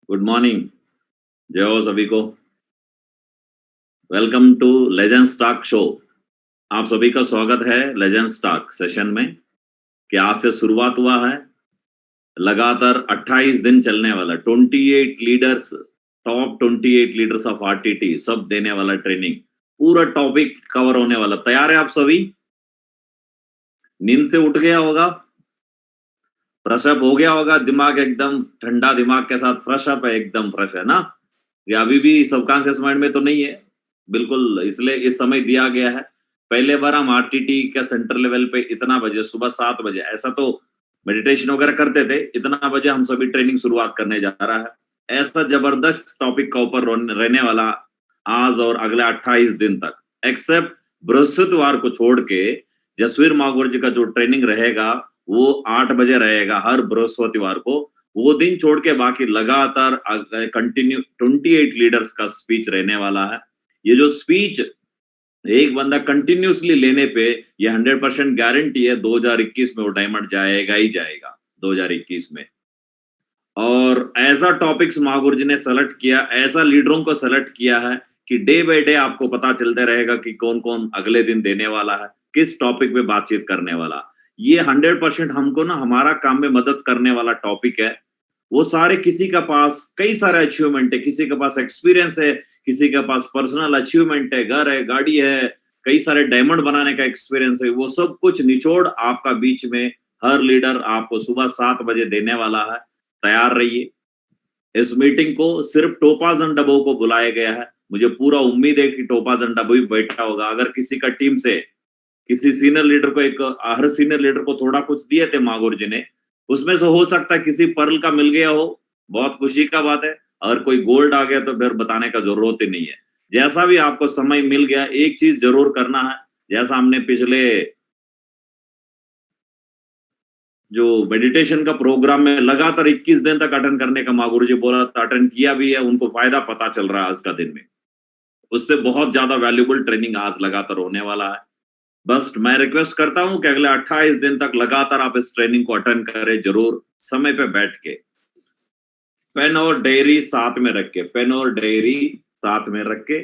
Good morning. जय हो सभी को। Welcome to legends talk show. आप सभी का स्वागत है लेजेंड्स टॉक सेशन में कि आज से शुरुआत हुआ है लगातार 28 दिन चलने वाला 28 leaders, top 28 leaders of RTT सब देने वाला ट्रेनिंग। पूरा टॉपिक कवर होने वाला। तैयार है आप सभी? नींद से उठ गया होगा, फ्रेश अप हो गया होगा, दिमाग एकदम ठंडा दिमाग के साथ फ्रेश अप है, एकदम फ्रेश है ना? ये अभी भी सबकॉन्शियस माइंड में तो नहीं है बिल्कुल, इसलिए इस समय दिया गया है। पहले बार हम आरटीटी का सेंटर लेवल पे इतना बजे, सुबह 7 बजे, ऐसा तो मेडिटेशन वगैरह करते थे, इतना बजे हम सभी ट्रेनिंग शुरुआत करने जा रहा है। ऐसा जबरदस्त टॉपिक का ऊपर रहने वाला आज और अगले 28 दिन तक, एक्सेप्ट बृहस्पतिवार को छोड़ के जसवीर मागुर जी का जो ट्रेनिंग रहेगा वो 8 बजे रहेगा हर बृहस्पतिवार को। वो दिन छोड़ के बाकी लगातार कंटिन्यू 28 लीडर्स का स्पीच रहने वाला है। ये जो स्पीच एक बंदा कंटिन्यूसली लेने पे ये 100% गारंटी है 2021 में वो डायमंड जाएगा ही जाएगा 2021 में। और ऐसा टॉपिक्स महागुरु जी ने सेलेक्ट किया, ऐसा लीडरों को सेलेक्ट किया है कि डे बाय डे आपको पता चलता रहेगा कि कौन कौन अगले दिन देने वाला है, किस टॉपिक पे बातचीत करने वाला। ये 100% हमको ना हमारा काम में मदद करने वाला टॉपिक है। वो सारे किसी का पास कई सारे अचीवमेंट है, किसी के पास एक्सपीरियंस है, किसी के पास पर्सनल अचीवमेंट है, घर है, गाड़ी है, कई सारे डायमंड बनाने का एक्सपीरियंस है, वो सब कुछ निचोड़ आपका बीच में हर लीडर आपको सुबह 7 बजे देने वाला है। तैयार रहिए। इस मीटिंग को सिर्फ टोपाज एंड डबो को बुलाया गया है। मुझे पूरा उम्मीद है कि टोपाज एंड डबो भी बैठा होगा। अगर किसी का टीम से किसी सीनियर लीडर को हर सीनियर लीडर को थोड़ा कुछ दिए थे मागुर जी ने, उसमें से हो सकता है किसी पर्ल का मिल गया हो, बहुत खुशी का बात है। अगर कोई गोल्ड आ गया तो फिर बताने का जरूरत ही नहीं है। जैसा भी आपको समय मिल गया, एक चीज जरूर करना है, जैसा हमने पिछले जो मेडिटेशन का प्रोग्राम में लगातार 21 दिन तक अटेंड करने का मागुरु जी बोला था, अटेंड किया भी है, उनको फायदा पता चल रहा है आज का दिन में। उससे बहुत ज्यादा वैल्यूबल ट्रेनिंग आज लगातार होने वाला है। बस मैं रिक्वेस्ट करता हूं कि अगले 28 दिन तक लगातार आप इस ट्रेनिंग को अटेंड करें, जरूर समय पे बैठ के। पेन और डायरी साथ में रख के, पेन और डायरी साथ में रख के,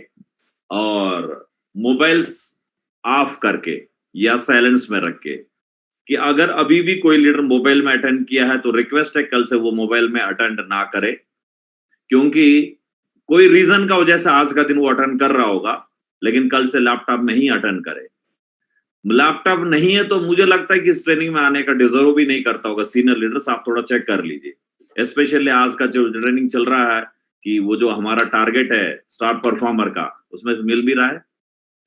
और मोबाइल्स ऑफ करके या साइलेंस में रख के, कि अगर अभी भी कोई लीडर मोबाइल में अटेंड किया है तो रिक्वेस्ट है कल से वो मोबाइल में अटेंड ना करे, क्योंकि कोई रीजन का वजह से आज का दिन वो अटेंड कर रहा होगा, लेकिन कल से लैपटॉप में ही अटेंड करे। लैपटॉप नहीं है तो मुझे लगता है कि इस ट्रेनिंग में आने का डिजर्व भी नहीं करता होगा। सीनियर लीडर्स आप थोड़ा चेक कर लीजिए, स्पेशली आज का जो ट्रेनिंग चल रहा है कि वो जो हमारा टारगेट है स्टार परफॉर्मर का, उसमें से मिल भी रहा है।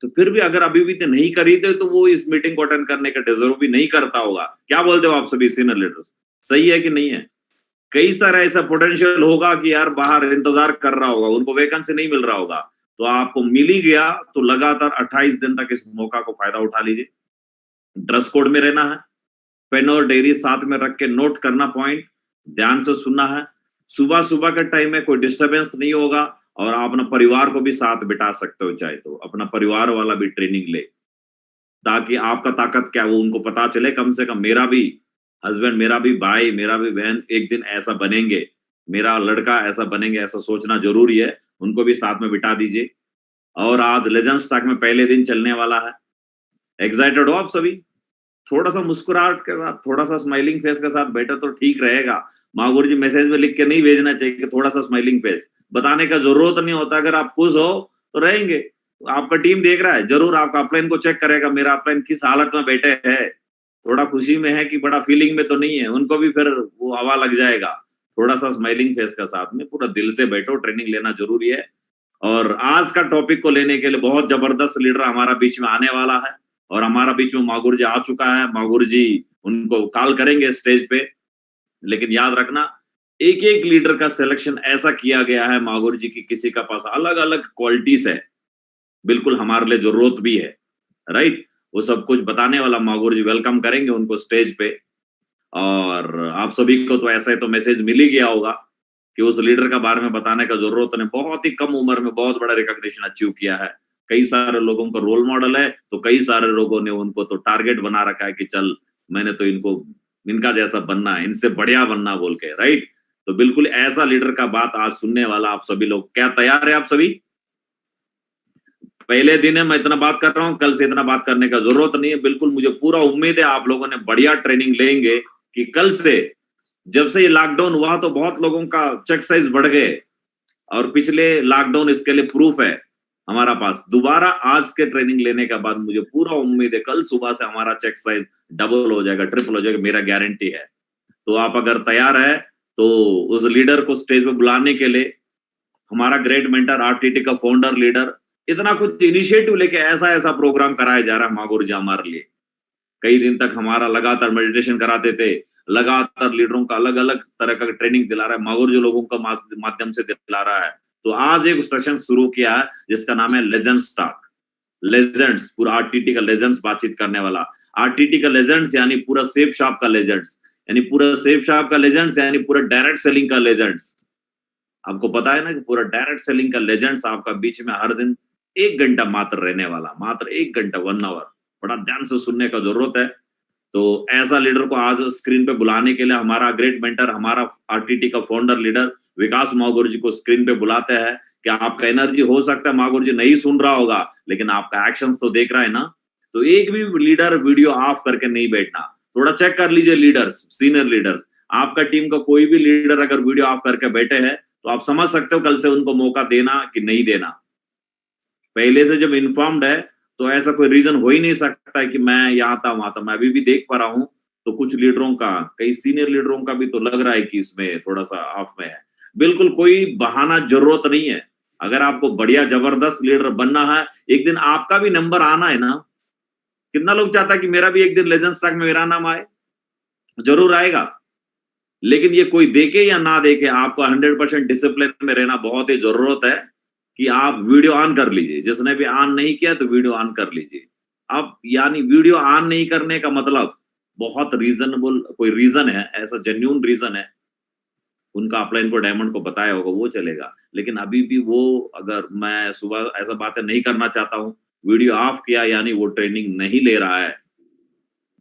तो फिर भी अगर अभी भी नहीं करी थे तो वो इस मीटिंग को अटेंड करने का डिजर्व भी नहीं करता होगा। क्या बोलते हो आप सभी सीनियर लीडर्स? सही है कि नहीं है? कई सारा ऐसा पोटेंशियल होगा कि यार बाहर इंतजार कर रहा होगा, उनको वैकेंसी नहीं मिल रहा होगा, तो आपको मिल ही गया तो लगातार 28 दिन तक इस मौका को फायदा उठा लीजिए। ड्रेस कोड में रहना है, पेन और डायरी साथ में रख के नोट करना, पॉइंट ध्यान से सुनना है। सुबह सुबह के टाइम में कोई डिस्टरबेंस नहीं होगा, और आप अपना परिवार को भी साथ बिठा सकते हो, चाहे तो अपना परिवार वाला भी ट्रेनिंग ले, ताकि आपका ताकत क्या वो उनको पता चले। कम से कम मेरा भी हस्बैंड, मेरा भी भाई, मेरा भी बहन एक दिन ऐसा बनेंगे, मेरा लड़का ऐसा बनेंगे, ऐसा सोचना जरूरी है। उनको भी साथ में बिठा दीजिए। और आज लेजेंड्स टॉक में पहले दिन चलने वाला है। एक्साइटेड हो आप सभी? थोड़ा सा मुस्कुराहट के साथ, थोड़ा सा स्माइलिंग फेस के साथ बैठे तो ठीक रहेगा। मागुरु जी मैसेज में लिख के नहीं भेजना चाहिए कि थोड़ा सा स्माइलिंग फेस, बताने का जरूरत नहीं होता। अगर आप खुश हो तो रहेंगे, आपका टीम देख रहा है, जरूर आपका अपलाइन को चेक करेगा मेरा अपलाइन किस हालत में बैठे हैं, थोड़ा खुशी में है कि बड़ा फीलिंग में तो नहीं है, उनको भी फिर वो हवा लग जाएगा। थोड़ा सा स्माइलिंग फेस का साथ में पूरा दिल से बैठो, ट्रेनिंग लेना जरूरी है। और आज का टॉपिक को लेने के लिए बहुत जबरदस्त लीडर हमारा बीच में आने वाला है, और हमारा बीच में मागुरु जी आ चुका है। मागुरु जी उनको कॉल करेंगे स्टेज पे, लेकिन याद रखना एक एक लीडर का सिलेक्शन ऐसा किया गया है मागुरु जी की, किसी का पास अलग अलग क्वालिटीज है, बिल्कुल हमारे लिए जरूरत भी है, राइट? वो सब कुछ बताने वाला मागुरु जी वेलकम करेंगे उनको स्टेज पे। और आप सभी को तो ऐसा ही तो मैसेज मिल ही गया होगा कि उस लीडर का बारे में बताने का जरूरत नहीं। बहुत ही कम उम्र में बहुत बड़ा रिकॉग्निशन अचीव किया है, कई सारे लोगों का रोल मॉडल है, तो कई सारे लोगों ने उनको तो टारगेट बना रखा है कि चल मैंने तो इनको इनका जैसा बनना है, इनसे बढ़िया बनना बोल के, राइट? तो बिल्कुल ऐसा लीडर का बात आज सुनने वाला आप सभी लोग, क्या तैयार है आप सभी? पहले दिन है, मैं इतना बात कर रहा हूँ, कल से इतना बात करने का जरूरत नहीं है। बिल्कुल मुझे पूरा उम्मीद है आप लोगों ने बढ़िया ट्रेनिंग लेंगे कि कल से, जब से ये लॉकडाउन हुआ तो बहुत लोगों का चेक साइज बढ़ गए, और पिछले लॉकडाउन इसके लिए प्रूफ है हमारा पास। दोबारा आज के ट्रेनिंग लेने के बाद मुझे पूरा उम्मीद है कल सुबह से हमारा चेक साइज डबल हो जाएगा, ट्रिपल हो जाएगा, मेरा गारंटी है। तो आप अगर तैयार है तो उस लीडर को स्टेज पे बुलाने के लिए हमारा ग्रेट मेंटर, आरटीटी का फाउंडर लीडर, इतना कुछ इनिशिएटिव लेके ऐसा ऐसा प्रोग्राम कराया जा रहा है मागुर जी हमारे लिए। कई दिन तक हमारा लगातार मेडिटेशन कराते थे, लगातार लीडरों का अलग अलग तरह का ट्रेनिंग दिला रहा है, मागुर जो लोगों का माध्यम से दिला रहा है। तो आज एक सेशन शुरू किया है जिसका नाम है लेजेंड्स टॉक। लेजेंड्स, पूरा आरटीटी का लेजेंड्स बातचीत करने वाला। आरटीटी का लेजेंड्स यानी पूरा सेफ शॉप का लेजेंड्स, यानी पूरा सेफ शॉप का लेजेंड्स, यानी पूरा डायरेक्ट सेलिंग का लेजेंड्स। आपको पता है ना कि पूरा डायरेक्ट सेलिंग का लेजेंड्स आपका बीच में हर दिन 1 घंटा मात्र रहने वाला, मात्र 1 घंटा, 1 आवर। बड़ा ध्यान से सुनने का जरूरत है। तो ऐसा लीडर को आज स्क्रीन पे बुलाने के लिए हमारा ग्रेट मेंटर, हमारा आरटीटी का फाउंडर लीडर विकास मागुर जी को स्क्रीन पे बुलाते हैं। क्या आपका एनर्जी हो सकता है मागुर जी नहीं सुन रहा होगा, लेकिन आपका एक्शंस तो देख रहा है ना। तो एक भी लीडर वीडियो ऑफ करके नहीं बैठना, थोड़ा चेक कर लीजिए लीडर्स, सीनियर लीडर्स। आपका टीम का कोई भी लीडर अगर वीडियो ऑफ करके बैठे हैं तो आप समझ सकते हो कल से उनको मौका देना कि नहीं देना। पहले से जब इन्फॉर्म्ड है तो ऐसा कोई रीजन हो ही नहीं सकता है कि मैं यहाँ था वहां था। मैं अभी भी देख पा रहा हूँ तो कुछ लीडरों का, कई सीनियर लीडरों का भी तो लग रहा है कि इसमें थोड़ा सा ऑफ में है। बिल्कुल कोई बहाना जरूरत नहीं है। अगर आपको बढ़िया जबरदस्त लीडर बनना है, एक दिन आपका भी नंबर आना है ना। कितना लोग चाहता है कि मेरा भी एक दिन लेजेंड्स टॉक में मेरा नाम आए? जरूर आएगा, लेकिन ये कोई देखे या ना देखे, आपको 100% डिसिप्लिन में रहना बहुत ही जरूरत है कि आप वीडियो ऑन कर लीजिए। जिसने भी ऑन नहीं किया तो वीडियो ऑन कर लीजिए। अब यानी वीडियो ऑन नहीं करने का मतलब बहुत रीजनेबल कोई रीजन है, ऐसा जेन्युइन रीजन है, उनका अपलाइन को डायमंड को बताया होगा, वो चलेगा। लेकिन अभी भी वो, अगर मैं सुबह ऐसा बातें नहीं करना चाहता हूँ, वीडियो ऑफ किया यानी वो ट्रेनिंग नहीं ले रहा है।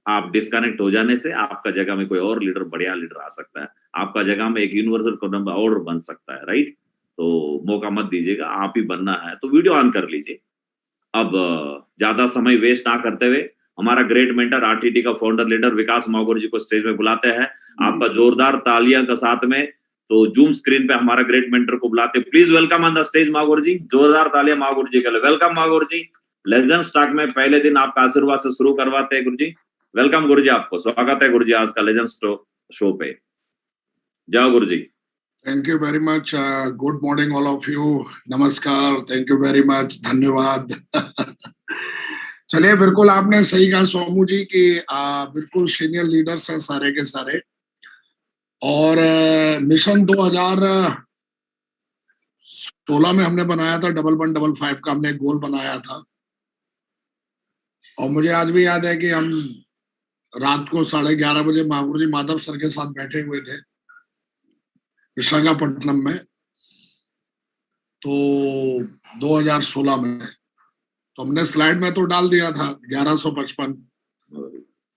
आप डिस्कनेक्ट हो जाने से आपका जगह में कोई और लीडर, बढ़िया लीडर आ सकता है। आपका जगह में एक यूनिवर्सल कोडम और बन सकता है, राइट? तो मौका मत दीजिएगा, आप ही बनना है तो वीडियो ऑन कर लीजिए। अब ज्यादा समय वेस्ट ना करते हुए हमारा ग्रेट मेंटर, आरटीटी का फाउंडर लीडर विकास मागुर जी को स्टेज में बुलाते हैं। आपका जोरदार तालियां का साथ में, तो जूम स्क्रीन पे हमारा ग्रेट मेंटर को बुलाते हैं। Please welcome on the stage मागुर जी। जोरदार तालियां मागुर जी के लिए। वेलकम मागुर जी। लेजेंड्स टॉक में पहले दिन आपका आशीर्वाद से शुरू करवाते हैं गुरु जी। वेलकम गुरु जी, आपको स्वागत है गुरु जी आज का लेजेंड्स शो पे। जाओ गुरु जी। Thank you very much. Good morning all of you. नमस्कार, थैंक यू वेरी मच, धन्यवाद। चलिए, बिल्कुल आपने सही कहा सोमू जी कि बिल्कुल सीनियर लीडर्स हैं सारे के सारे। और मिशन 2016 में हमने बनाया था 1155 का, हमने गोल बनाया था। और मुझे आज भी याद है कि हम रात को 11:30 बजे मागुर जी माधव सर के साथ बैठे हुए थे विशाखापट्टनम में, तो 2016 में। तो हमने स्लाइड में तो डाल दिया था 1155,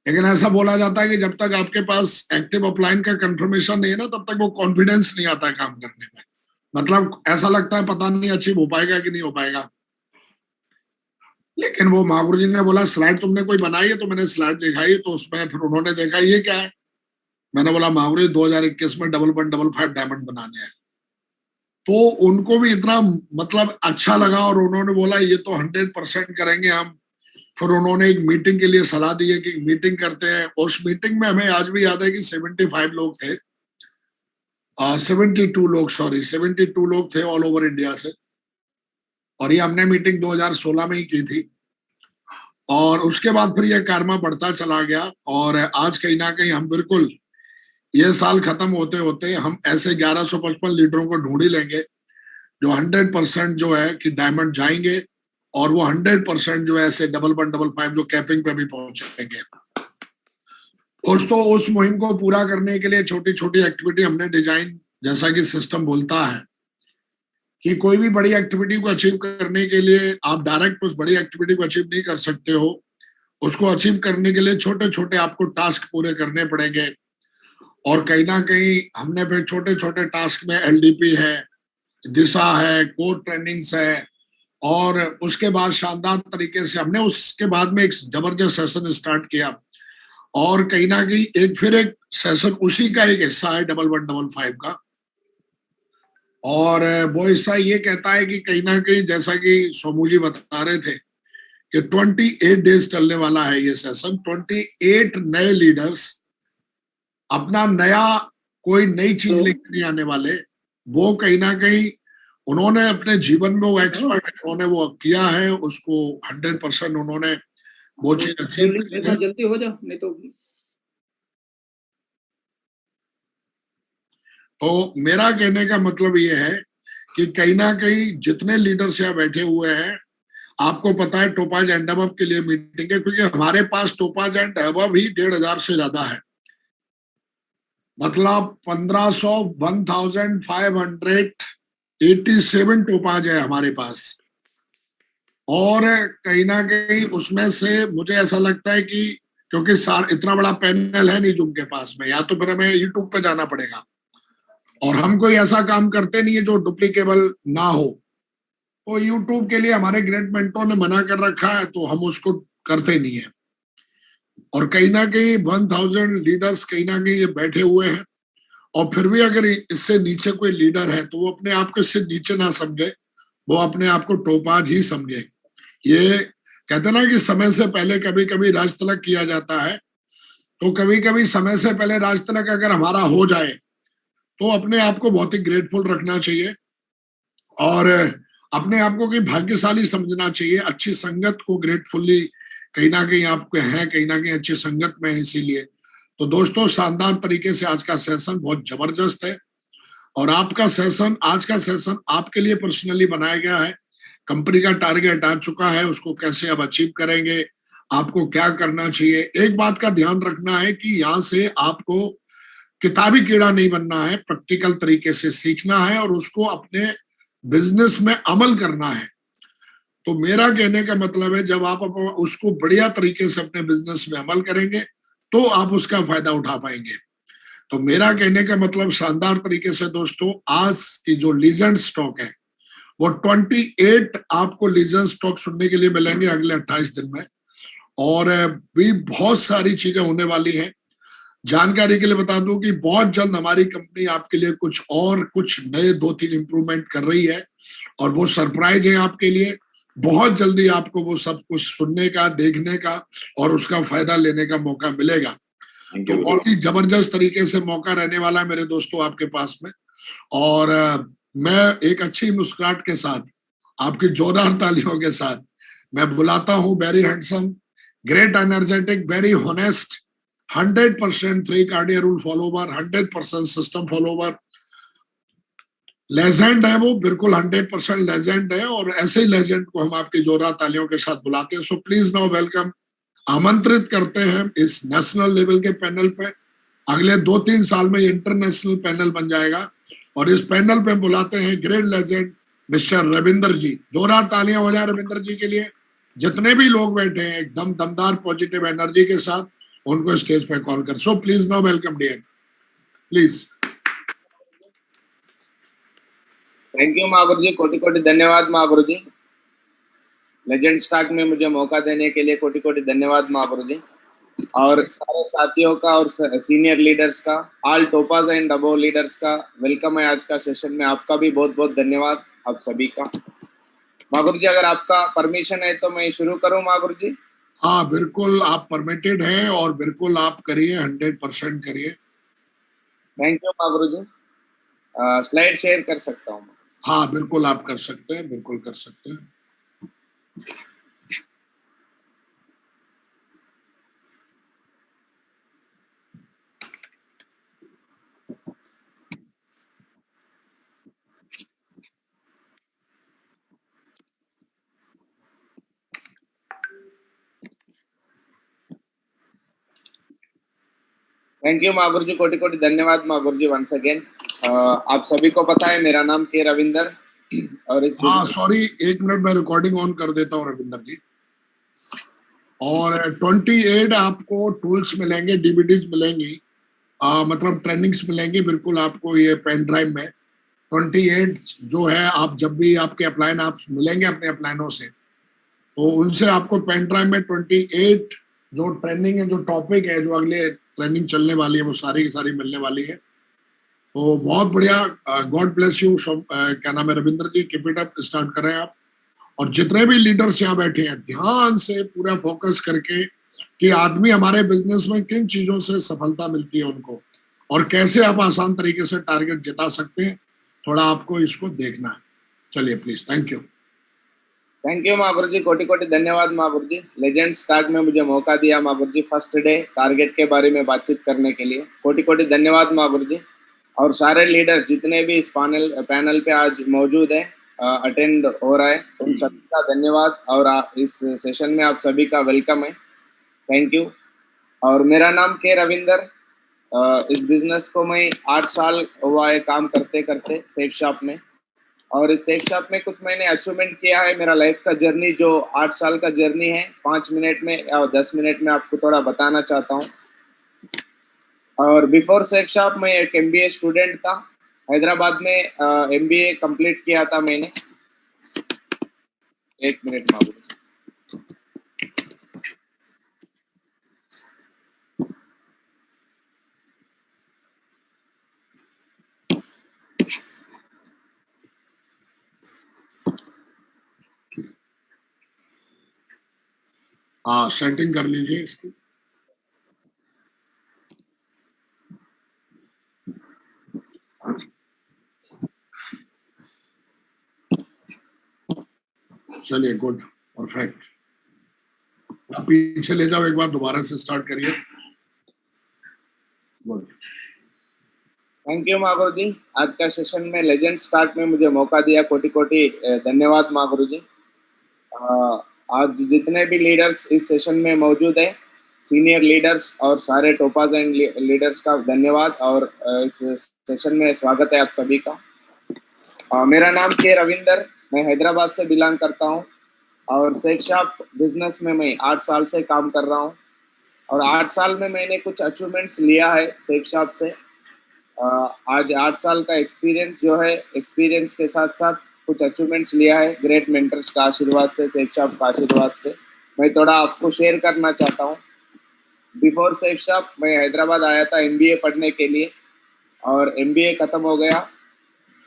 लेकिन ऐसा बोला जाता है कि जब तक आपके पास एक्टिव अपलाइन का कंफर्मेशन नहीं है ना, तब तक वो कॉन्फिडेंस नहीं आता है काम करने में। मतलब ऐसा लगता है पता नहीं अचीव हो पाएगा कि नहीं हो पाएगा। लेकिन वो मागुर जी ने बोला स्लाइड तुमने कोई बनाई है? तो मैंने स्लाइड दिखाई, तो उसमें फिर उन्होंने देखा ये क्या है। मैंने बोला मागुर जी 2021 में 1155 डायमंड बनाने हैं। तो उनको भी इतना मतलब अच्छा लगा और उन्होंने बोला ये तो 100% करेंगे हम। फिर उन्होंने एक मीटिंग के लिए सलाह दी है कि मीटिंग करते हैं। उस मीटिंग में हमें आज भी याद है कि 75 लोग थे, 72 लोग, सॉरी 72 लोग थे ऑल ओवर इंडिया से। और ये हमने मीटिंग 2016 में ही की थी। और उसके बाद फिर ये कारवा बढ़ता चला गया और आज कहीं ना कहीं हम बिल्कुल ये साल खत्म होते होते हम ऐसे 1155 लीडरों को ढूंढ ही लेंगे जो 100% जो है कि डायमंड जाएंगे, और वो 100% जो है ऐसे 1155 जो कैपिंग पे भी पहुंचेंगे। उस मुहिम को पूरा करने के लिए छोटी छोटी एक्टिविटी हमने डिजाइन, जैसा कि सिस्टम बोलता है कि कोई भी बड़ी एक्टिविटी को अचीव करने के लिए आप डायरेक्ट उस बड़ी एक्टिविटी को अचीव नहीं कर सकते हो। उसको अचीव करने के लिए छोटे छोटे आपको टास्क पूरे करने पड़ेंगे। और कहीं ना कहीं हमने फिर छोटे छोटे टास्क में एलडीपी है, दिशा है, कोर ट्रेनिंग्स है, और उसके बाद शानदार तरीके से हमने उसके बाद में एक जबरदस्त सेशन स्टार्ट किया। और कहीं ना कहीं एक सेशन उसी का एक हिस्सा है 1115 का। और वो हिस्सा ये कहता है कि कहीं ना कहीं जैसा कि सोमू जी बता रहे थे कि 28 डेज चलने वाला है ये सेशन। 28 नए लीडर्स अपना नया कोई नई चीज लेकर नहीं आने वाले, वो कहीं ना कहीं उन्होंने अपने जीवन में वो एक्सपर्ट उन्होंने वो किया है, उसको 100% उन्होंने वो चीज अचीव की है। जल्दी हो जाओ नहीं तो मेरा कहने का मतलब ये है कि कहीं ना कहीं जितने लीडर्स यहाँ बैठे हुए हैं, आपको पता है टोपाज एंड अबव के लिए मीटिंग है, क्योंकि हमारे पास टोपाज एंड अबव ही 1500 से ज्यादा है। मतलब 1587 टोपाज है हमारे पास। और कहीं ना कहीं उसमें से मुझे ऐसा लगता है कि क्योंकि इतना बड़ा पैनल है नहीं जूम के पास में, या तो फिर हमें यूट्यूब पे जाना पड़ेगा, और हम कोई ऐसा काम करते नहीं है जो डुप्लीकेबल ना हो। तो यूट्यूब के लिए हमारे ग्रेट मेंटोर ने मना कर रखा है, तो हम उसको करते नहीं है। और कहीं ना कहीं 1000 लीडर्स कहीं ना कहीं ये बैठे हुए हैं, और फिर भी अगर इससे नीचे कोई लीडर है तो वो अपने आप को इससे नीचे ना समझे, वो अपने आप को टोपाज ही समझे। ये कहते ना कि समय से पहले कभी कभी राज तिलक किया जाता है, तो कभी कभी समय से पहले राज तिलक अगर हमारा हो जाए तो अपने आप को बहुत ही ग्रेटफुल रखना चाहिए, और अपने आप को कहीं भाग्यशाली समझना चाहिए। अच्छी संगत को ग्रेटफुली कहीं ना कहीं आपके हैं, कहीं ना कहीं अच्छी संगत में है, इसीलिए। तो दोस्तों, शानदार तरीके से आज का सेशन बहुत जबरदस्त है, और आपका सेशन, आज का सेशन आपके लिए पर्सनली बनाया गया है। कंपनी का टारगेट आ चुका है, उसको कैसे आप अचीव करेंगे, आपको क्या करना चाहिए। एक बात का ध्यान रखना है कि यहाँ से आपको किताबी कीड़ा नहीं बनना है, प्रैक्टिकल तरीके से सीखना है और उसको अपने बिजनेस में अमल करना है। तो मेरा कहने का मतलब है, जब आप उसको बढ़िया तरीके से अपने बिजनेस में अमल करेंगे तो आप उसका फायदा उठा पाएंगे। तो मेरा कहने का मतलब शानदार तरीके से दोस्तों, आज की जो लीजेंड स्टॉक है वो 28 आपको लीजेंड स्टॉक सुनने के लिए मिलेंगे अगले 28 दिन में, और भी बहुत सारी चीजें होने वाली हैं। जानकारी के लिए बता दूं कि बहुत जल्द हमारी कंपनी आपके लिए कुछ नए 2-3 इंप्रूवमेंट कर रही है, और वो सरप्राइज है आपके लिए। बहुत जल्दी आपको वो सब कुछ सुनने का, देखने का और उसका फायदा लेने का मौका मिलेगा। तो बहुत ही जबरदस्त तरीके से मौका रहने वाला है मेरे दोस्तों आपके पास में। और मैं एक अच्छी मुस्कुराहट के साथ, आपकी जोरदार तालियों के साथ मैं बुलाता हूं very handsome, great energetic, very honest, 100% free cardio rule follower, 100% system follower, legend है वो, बिल्कुल 100% लेजेंड है। और ऐसे ही लेजेंड को हम आपकी जोरदार तालियों के साथ बुलाते हैं। सो प्लीज नाउ वेलकम, आमंत्रित करते हैं इस नेशनल लेवल के पैनल पे। अगले 2-3 साल में इंटरनेशनल पैनल बन जाएगा, और इस पैनल पे बुलाते हैं ग्रेट लेजेंड मिस्टर रविंदर जी। जोरदार तालियां हो जाए रविंदर जी के लिए। जितने भी लोग बैठे हैं एकदम दमदार पॉजिटिव एनर्जी के साथ, उनको स्टेज पे कॉल कर। So please now welcome dear, please. Thank you Mahaguru ji, कोटि कोटि धन्यवाद महागुरु जी। लेजेंड स्टार्ट में मुझे मौका देने के लिए कोटि कोटि धन्यवाद महागुरु जी, और सारे साथियों का और सीनियर लीडर्स का, all topaz and above leaders का वेलकम है आज का सेशन में। आपका भी बहुत बहुत धन्यवाद आप सभी का। महागुरु जी, अगर आपका परमिशन है तो मैं शुरू करूं महागुरु जी? हाँ बिल्कुल, आप परमिटेड हैं, और बिल्कुल आप करिए, 100% करिए। Thank you Mahaguru ji. Slide share कर सकता हूँ? हाँ बिल्कुल आप कर सकते हैं, बिल्कुल कर सकते हैं। थैंक यू महागुरु जी, कोटि कोटि धन्यवाद महागुरु जी वंस अगेन। आप सभी को पता है मेरा नाम के रविंदर, और इस सॉरी, 1 मिनट मैं रिकॉर्डिंग ऑन कर देता हूँ रविंदर जी। और 28 आपको टूल्स मिलेंगे, डीवीडीज मिलेंगी, मतलब ट्रेनिंग्स मिलेंगी बिल्कुल आपको ये पेन ड्राइव में। 28 जो है, आप जब भी आपके अपलाइन आप मिलेंगे अपने अपलाइनों से, तो उनसे आपको पेन ड्राइव में 28 जो ट्रेनिंग है, जो टॉपिक है, जो अगले ट्रेनिंग चलने वाली है, वो सारी की सारी मिलने वाली है। तो बहुत बढ़िया। God bless you. क्या नाम है रविंद्र जी, कीप इट अप, स्टार्ट करें आप। और जितने भी लीडर्स यहाँ बैठे हैं, ध्यान से पूरा फोकस करके कि आदमी हमारे बिजनेस में किन चीजों से सफलता मिलती है उनको, और कैसे आप आसान तरीके से टारगेट जिता सकते हैं, थोड़ा आपको इसको देखना है। चलिए please. Thank you. Thank you Mahaguru ji, कोटि कोटि धन्यवाद महागुरु जी। लेजेंड स्टार्ट में मुझे मौका दिया महागुरु जी, फर्स्ट डे टारगेट के बारे में बातचीत करने के लिए। कोटि कोटि धन्यवाद महागुरु जी। और सारे लीडर जितने भी इस पैनल पे आज मौजूद है, अटेंड हो रहा है, उन सभी का धन्यवाद। और इस सेशन में आप सभी का वेलकम है। Thank you. और मेरा नाम के रविंदर। इस बिजनेस को मैं 8 साल हुआ है काम करते करते सेफ शॉप में। और इस सेफ शॉप में कुछ मैंने अचीवमेंट किया है। मेरा लाइफ का जर्नी जो 8 साल का जर्नी है, 5 मिनट में या 10 मिनट में आपको थोड़ा बताना चाहता हूँ। और बिफोर सेफ शॉप मैं एक MBA स्टूडेंट था। हैदराबाद में MBA कंप्लीट किया था मैंने। एक मिनट मांगू। हाँ, सेटिंग कर लीजिए इसकी। चलिए, गुड, परफेक्ट। आप पीछे ले जाओ, एक बार दोबारा से स्टार्ट करिए। गुड। थैंक यू महागुरु जी। आज का सेशन में लेजेंड स्टार्ट में मुझे मौका दिया, कोटि कोटि धन्यवाद महागुरु जी। आज जितने भी लीडर्स इस सेशन में मौजूद हैं, सीनियर लीडर्स और सारे टोपाज एंड लीडर्स का धन्यवाद। और इस सेशन में स्वागत है आप सभी का। मेरा नाम के रविंदर, मैं हैदराबाद से बिलोंग करता हूं। और सेफ शॉप बिजनेस में मैं 8 साल से काम कर रहा हूं। और 8 साल में मैंने कुछ अचीवमेंट्स लिया है सेफ शॉप से। आज 8 साल का एक्सपीरियंस जो है, एक्सपीरियंस के साथ साथ कुछ अचीवमेंट्स लिया है ग्रेट मेंटर्स का आशीर्वाद से, सेफ शॉप का आशीर्वाद से। मैं थोड़ा आपको शेयर करना चाहता हूँ। बिफोर सेफ शॉप मैं हैदराबाद आया था MBA पढ़ने के लिए। और MBA ख़त्म हो गया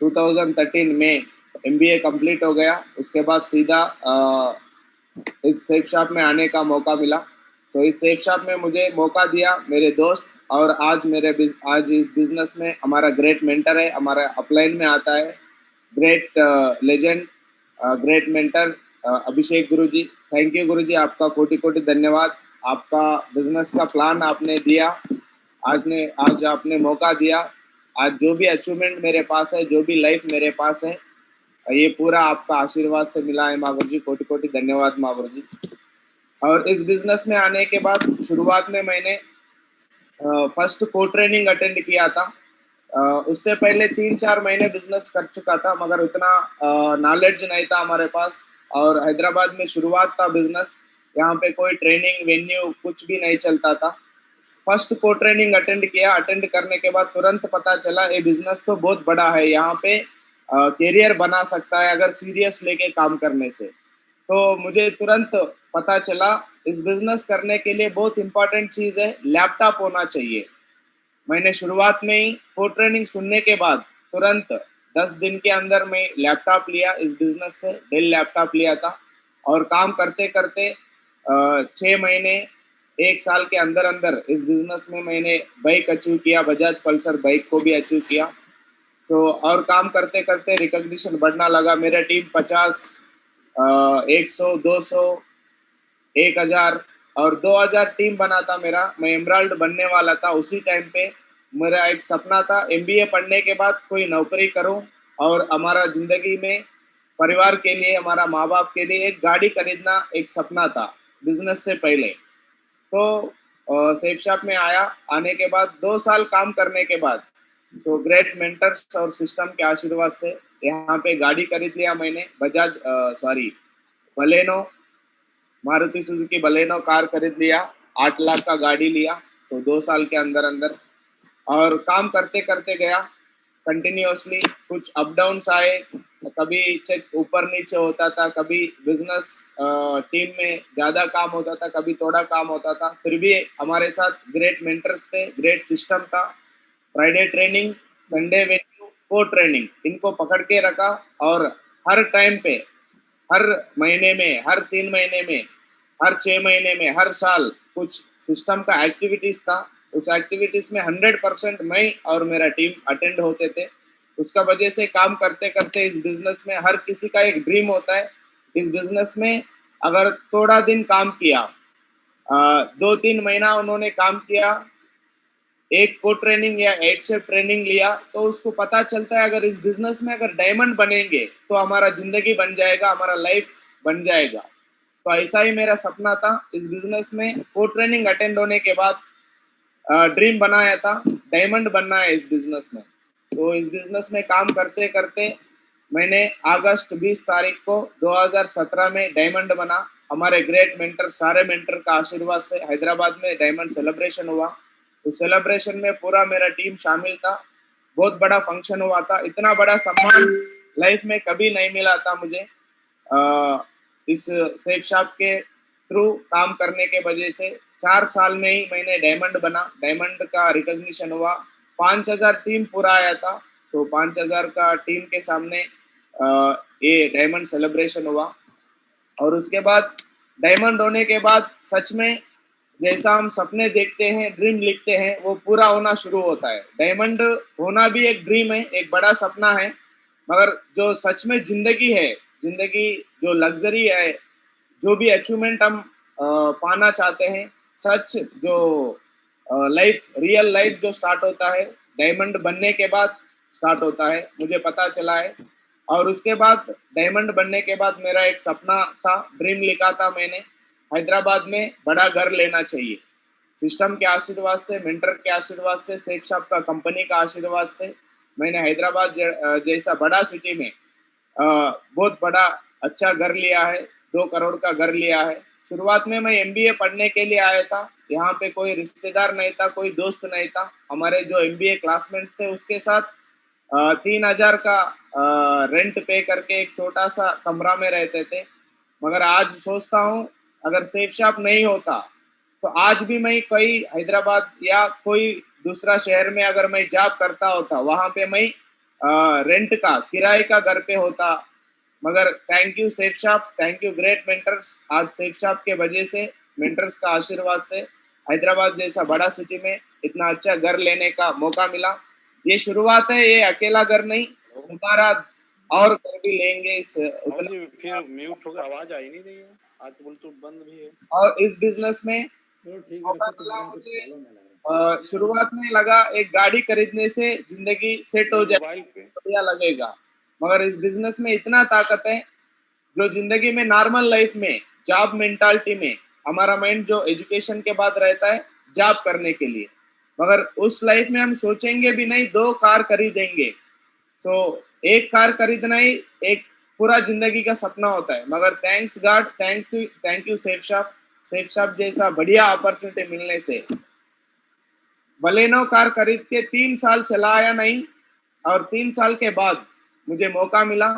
2013 में। MBA कंप्लीट हो गया। उसके बाद सीधा इस सेफ शॉप में आने का मौका मिला। तो इस सेफ शॉप में मुझे मौका दिया मेरे दोस्त। और आज इस बिजनेस में हमारा ग्रेट मेंटर है, हमारा अपलाइन में आता है great legend, great mentor Abhishek guruji. Thank you guruji, आपका कोटि कोटि धन्यवाद। आपका बिजनेस का प्लान आपने दिया, आज आपने मौका दिया। आज जो भी अचीवमेंट मेरे पास है, जो भी लाइफ मेरे पास है, ये पूरा आपका आशीर्वाद से मिला है महागुरु जी। कोटि कोटि धन्यवाद महागुरु जी। और इस बिजनेस में आने के बाद शुरुआत में मैंने फर्स्ट को ट्रेनिंग अटेंड किया था। उससे पहले 3-4 महीने बिजनेस कर चुका था, मगर उतना नॉलेज नहीं था हमारे पास। और हैदराबाद में शुरुआत था बिजनेस, यहाँ पे कोई ट्रेनिंग वेन्यू कुछ भी नहीं चलता था। फर्स्ट को ट्रेनिंग अटेंड किया। अटेंड करने के बाद तुरंत पता चला ये बिजनेस तो बहुत बड़ा है, यहाँ पे कैरियर बना सकता है अगर सीरियस लेके काम करने से। तो मुझे तुरंत पता चला इस बिजनेस करने के लिए बहुत इंपॉर्टेंट चीज़ है, लैपटॉप होना चाहिए। मैंने शुरुआत में ही को ट्रेनिंग सुनने के बाद तुरंत 10 दिन के अंदर मैं लैपटॉप लिया इस बिजनेस से, डेल लैपटॉप लिया था। और काम करते करते 6 महीने 1 साल के अंदर अंदर इस बिजनेस में मैंने बाइक अचीव किया, बजाज पल्सर बाइक को भी अचीव किया। तो और काम करते करते रिकॉग्निशन बढ़ना लगा। मेरा टीम 50, 100, 200, 1000 और 2000 टीम बना था मेरा। मैं एमराल्ड बनने वाला था उसी टाइम पे। मेरा एक सपना था MBA पढ़ने के बाद कोई नौकरी करूं और हमारा जिंदगी में परिवार के लिए, हमारा माँ बाप के लिए एक गाड़ी खरीदना एक सपना था बिजनेस से पहले। तो सेफ शॉप में आया। आने के बाद 2 साल काम करने के बाद तो ग्रेट मेंटर्स और सिस्टम के आशीर्वाद से यहाँ पे गाड़ी खरीद लिया मैंने। Baleno, Maruti Suzuki Baleno car खरीद लिया। 8 लाख का गाड़ी लिया। तो 2 साल के अंदर अंदर और काम करते करते गया कंटिन्यूअसली। कुछ अप डाउन्स आए, कभी चेक ऊपर नीचे होता था, कभी बिजनेस टीम में ज़्यादा काम होता था, कभी थोड़ा काम होता था। फिर भी हमारे साथ ग्रेट मेंटर्स थे, ग्रेट सिस्टम था। फ्राइडे ट्रेनिंग, संडे वेन्यू, को ट्रेनिंग, इनको पकड़ के रखा। और हर टाइम पे, हर महीने में, हर 3 महीने में, हर 6 महीने में, हर साल कुछ सिस्टम का एक्टिविटीज था। उस एक्टिविटीज में 100% मैं और मेरा टीम अटेंड होते थे। उसका वजह से काम करते करते इस बिजनेस में हर किसी का एक ड्रीम होता है। इस बिजनेस में अगर थोड़ा दिन काम किया, 2-3 महीना उन्होंने काम किया, एक को ट्रेनिंग या एक से ट्रेनिंग लिया, तो उसको पता चलता है अगर इस बिजनेस में अगर डायमंड बनेंगे तो हमारा जिंदगी बन जाएगा, हमारा लाइफ बन जाएगा। तो ऐसा ही मेरा सपना था। इस बिजनेस में को ट्रेनिंग अटेंड होने के बाद ड्रीम बनाया था, डायमंड बनना है इस बिजनेस में। तो इस बिजनेस में काम करते करते मैंने अगस्त 20 तारीख को 2017 में डायमंड बना। हमारे ग्रेट मेंटर, सारे मेंटर का आशीर्वाद से हैदराबाद में डायमंड सेलिब्रेशन हुआ। उस सेलिब्रेशन में पूरा मेरा टीम शामिल था। बहुत बड़ा फंक्शन हुआ था। इतना बड़ा सम्मान लाइफ में कभी नहीं मिला था मुझे। इस सेफ शॉप के थ्रू काम करने के वजह से 4 साल में ही मैंने डायमंड बना। डायमंड का रिकॉग्निशन हुआ। 5000 टीम पूरा आया था। तो 5000 का टीम के सामने ये डायमंड सेलिब्रेशन हुआ। और उसके बाद डायमंड होने के बाद सच में जैसा हम सपने देखते हैं, ड्रीम लिखते हैं, वो पूरा होना शुरू होता है। डायमंड होना भी एक ड्रीम है, एक बड़ा सपना है, मगर जो सच में जिंदगी है, जिंदगी जो लग्जरी है, जो भी अचीवमेंट हम पाना चाहते हैं, सच जो लाइफ, रियल लाइफ जो स्टार्ट होता है डायमंड बनने के बाद स्टार्ट होता है, मुझे पता चला है। और उसके बाद डायमंड बनने के बाद मेरा एक सपना था, ड्रीम लिखा था मैंने, हैदराबाद में बड़ा घर लेना चाहिए। सिस्टम के आशीर्वाद से, मेंटर के आशीर्वाद से, शेख साहब का कंपनी का आशीर्वाद से मैंने हैदराबाद जैसा बड़ा सिटी में बहुत बड़ा अच्छा घर लिया है। 2 करोड़ का घर लिया है। शुरुआत में मैं एमबीए पढ़ने के लिए आया था। यहाँ पे कोई रिश्तेदार नहीं था, कोई दोस्त नहीं था। हमारे जो एमबीए क्लासमेट्स थे उसके साथ 3000 का रेंट पे करके एक छोटा सा कमरा में रहते थे। मगर आज सोचता हूँ अगर सेफ शॉप नहीं होता तो आज भी मैं कोई हैदराबाद या कोई दूसरा शहर में अगर मैं जॉब करता होता, वहां पे मैं रेंट का, किराए का घर पे होता। मगर thank you safe shop, thank you great mentors. आज सेफ शॉप के वजह से, मेंटर्स का आशीर्वाद से हैदराबाद जैसा बड़ा सिटी में इतना अच्छा घर लेने का मौका मिला। ये शुरुआत है, ये अकेला घर नहीं, दोबारा और घर भी लेंगे। इस फिर म्यूट होकर आवाज आ ही नहीं रही है, आज तो ब्लूटूथ बंद भी है। और इस बिजनेस में मौका मिला मुझे। शुरुआत में लगा एक गाड़ी खरीदने से जिंदगी सेट हो जाए, बढ़िया लगेगा, मगर इस बिजनेस में इतना ताकत है जो जिंदगी में, नॉर्मल लाइफ में, जॉब मेंटालिटी में हमारा माइंड जो एजुकेशन के बाद रहता है जॉब करने के लिए, मगर उस लाइफ में हम सोचेंगे भी नहीं 2 कार खरीदेंगे। तो एक कार खरीदना ही एक पूरा जिंदगी का सपना होता है। मगर thanks God, thank you safe shop जैसा बढ़िया अपॉर्चुनिटी मिलने से बलेनो कार खरीद के 3 साल चलाया नहीं, और 3 साल के बाद मुझे मौका मिला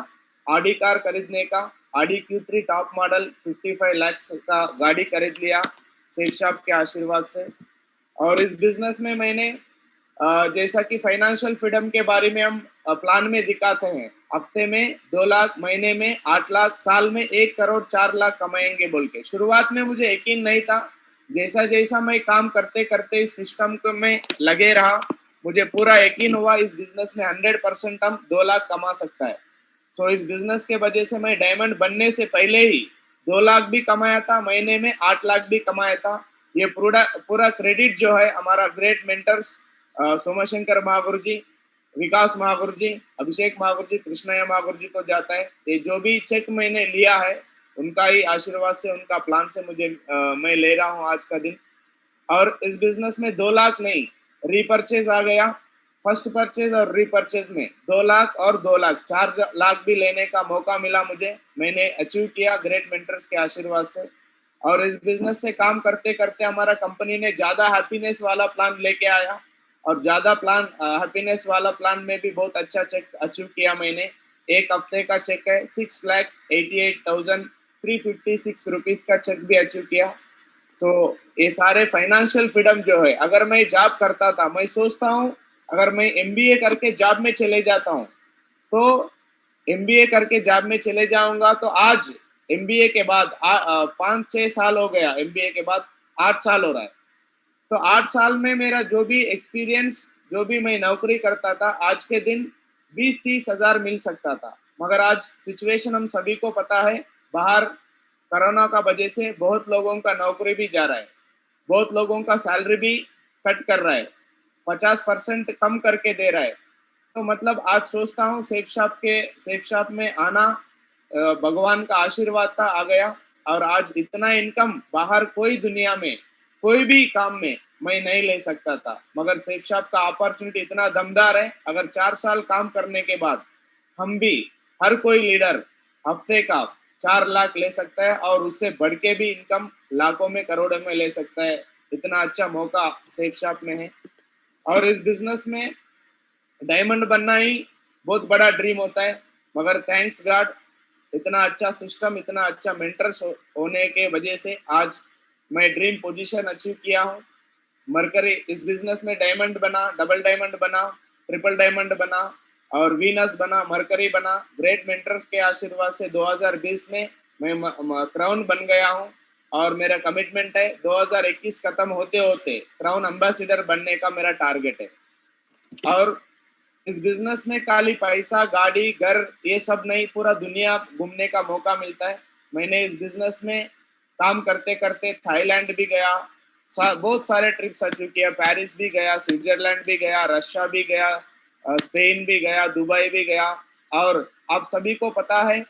ऑडी कार खरीदने का। Audi Q3 top model 55 lakh का गाड़ी खरीद लिया सेफ शॉप के आशीर्वाद से। और इस बिजनेस में मैंने जैसा कि फाइनेंशियल फ्रीडम के बारे में हम प्लान में दिखाते हैं, हफ्ते में 2 लाख, महीने में 8 लाख, साल में 1 करोड़ 4 लाख कमाएंगे बोल के। शुरुआत में मुझे यकीन नहीं था। जैसा जैसा मैं काम करते करते इस सिस्टम को में लगे रहा, मुझे पूरा यकीन हुआ इस बिजनेस में 100% हम 2 लाख कमा सकता है। तो इस बिजनेस के वजह से मैं डायमंड बनने से पहले ही 2 लाख भी कमाया था, महीने में 8 लाख भी कमाया था। ये पूरा क्रेडिट जो है हमारा ग्रेट मेंटर्स सोमाशंकर महागुरु जी, विकास महागुरु जी, अभिषेक महागुरु जी, कृष्णया महागुरु जी को जाता है। ये जो भी चेक मैंने लिया है उनका ही आशीर्वाद से, उनका प्लान से मुझे मैं ले रहा हूँ आज का दिन। और इस बिजनेस में 2 लाख नहीं, रीपर्चेज आ गया। फर्स्ट परचेज और रीपर्चेज में 2 लाख और 2 लाख, 4 लाख भी लेने का मौका मिला मुझे। मैंने अचीव किया ग्रेट मेंटर्स के आशीर्वाद से। और इस बिजनेस से काम करते करते हमारा कंपनी ने ज्यादा हैप्पीनेस वाला प्लान लेके आया। और ज्यादा प्लान हैप्पीनेस वाला प्लान में भी बहुत अच्छा चेक अचीव किया मैंने। एक हफ्ते का चेक है 6,88,356 रुपीज का चेक भी अचीव किया। तो ये सारे फाइनेंशियल फ्रीडम जो है, अगर मैं जॉब करता था, मैं सोचता हूँ अगर मैं एमबीए करके जॉब में चले जाता हूँ तो एमबीए करके जॉब में चले जाऊंगा तो आज एमबीए के बाद 5-6 साल हो गया, एमबीए के बाद 8 साल हो रहा है। तो 8 साल में मेरा जो भी एक्सपीरियंस, जो भी मैं नौकरी करता था, आज के दिन 20-30 हजार मिल सकता था। मगर आज सिचुएशन हम सभी को पता है, बाहर कोरोना का वजह से बहुत लोगों का नौकरी भी जा रहा है, बहुत लोगों का सैलरी भी कट कर रहा है, 50% कम करके दे रहा है। तो मतलब आज सोचता हूँ सेफ शॉप में आना भगवान का आशीर्वाद था, आ गया। और आज इतना इनकम बाहर कोई दुनिया में कोई भी काम में मैं नहीं ले सकता था, मगर सेफ शॉप का अपॉर्चुनिटी इतना दमदार है। अगर 4 साल काम करने के बाद हम भी, हर कोई लीडर हफ्ते का 4 लाख ले सकता है और उससे बढ़ के भी इनकम लाखों में करोड़ों में ले सकता है। इतना अच्छा मौका सेफ शॉप में है। और इस बिजनेस में डायमंड बनना ही बहुत बड़ा ड्रीम होता है, मगर थैंक्स गॉड इतना अच्छा सिस्टम, इतना अच्छा मेंटर्स होने के वजह से आज मैं ड्रीम पोजीशन अचीव किया हूँ। मरकरी इस बिजनेस में डायमंड बना, डबल डायमंड बना, ट्रिपल डायमंड बना और वीनस बना, मरकरी बना। ग्रेट मेंटर्स के आशीर्वाद से 2020 में मैं क्राउन बन गया हूँ और मेरा कमिटमेंट है 2021 खत्म होते होते क्राउन एम्बेसडर बनने का मेरा टारगेट है। और इस बिजनेस में खाली पैसा, गाड़ी, घर ये सब नहीं, पूरा दुनिया घूमने का मौका मिलता है। मैंने इस बिजनेस में काम करते करते थाईलैंड भी गया, बहुत सारे ट्रिप्स अचीव किया, पेरिस भी गया, स्विट्जरलैंड भी गया, रशिया भी गया, स्पेन भी गया, दुबई भी गया। और आप सभी को पता है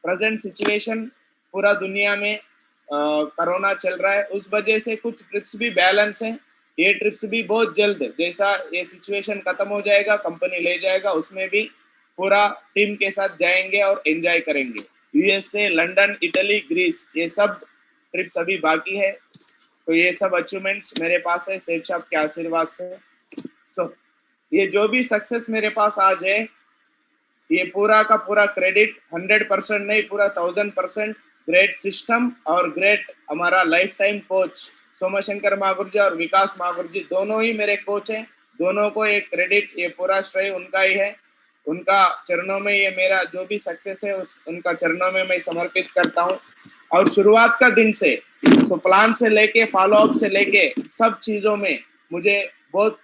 प्रेजेंट सिचुएशन पूरा दुनिया में कोरोना चल रहा है, उस वजह से कुछ ट्रिप्स भी बैलेंस हैं। ये ट्रिप्स भी बहुत जल्द, जैसा ये सिचुएशन खत्म हो जाएगा, कंपनी ले जाएगा, उसमें भी पूरा टीम के साथ जाएंगे और एंजॉय करेंगे। यूएसए, लंदन, इटली, ग्रीस, ये सब ट्रिप्स अभी बाकी है। तो ये सब अचीवमेंट्स मेरे पास है सेफ शॉप के आशीर्वाद से। सो ये जो भी सक्सेस मेरे पास आज है, ये पूरा का पूरा क्रेडिट 100% नहीं, पूरा 1000% ग्रेट सिस्टम और ग्रेट हमारा लाइफ टाइम कोच सोमाशंकर मागुर जी और विकास मागुर जी, दोनों ही मेरे कोच हैं। दोनों को एक क्रेडिट, ये पूरा श्रेय उनका ही है। उनका चरणों में ये मेरा जो भी सक्सेस है उनका चरणों में मैं समर्पित करता हूँ। और शुरुआत का दिन से, तो प्लान से लेके फॉलो अप से लेके सब चीज़ों में मुझे बहुत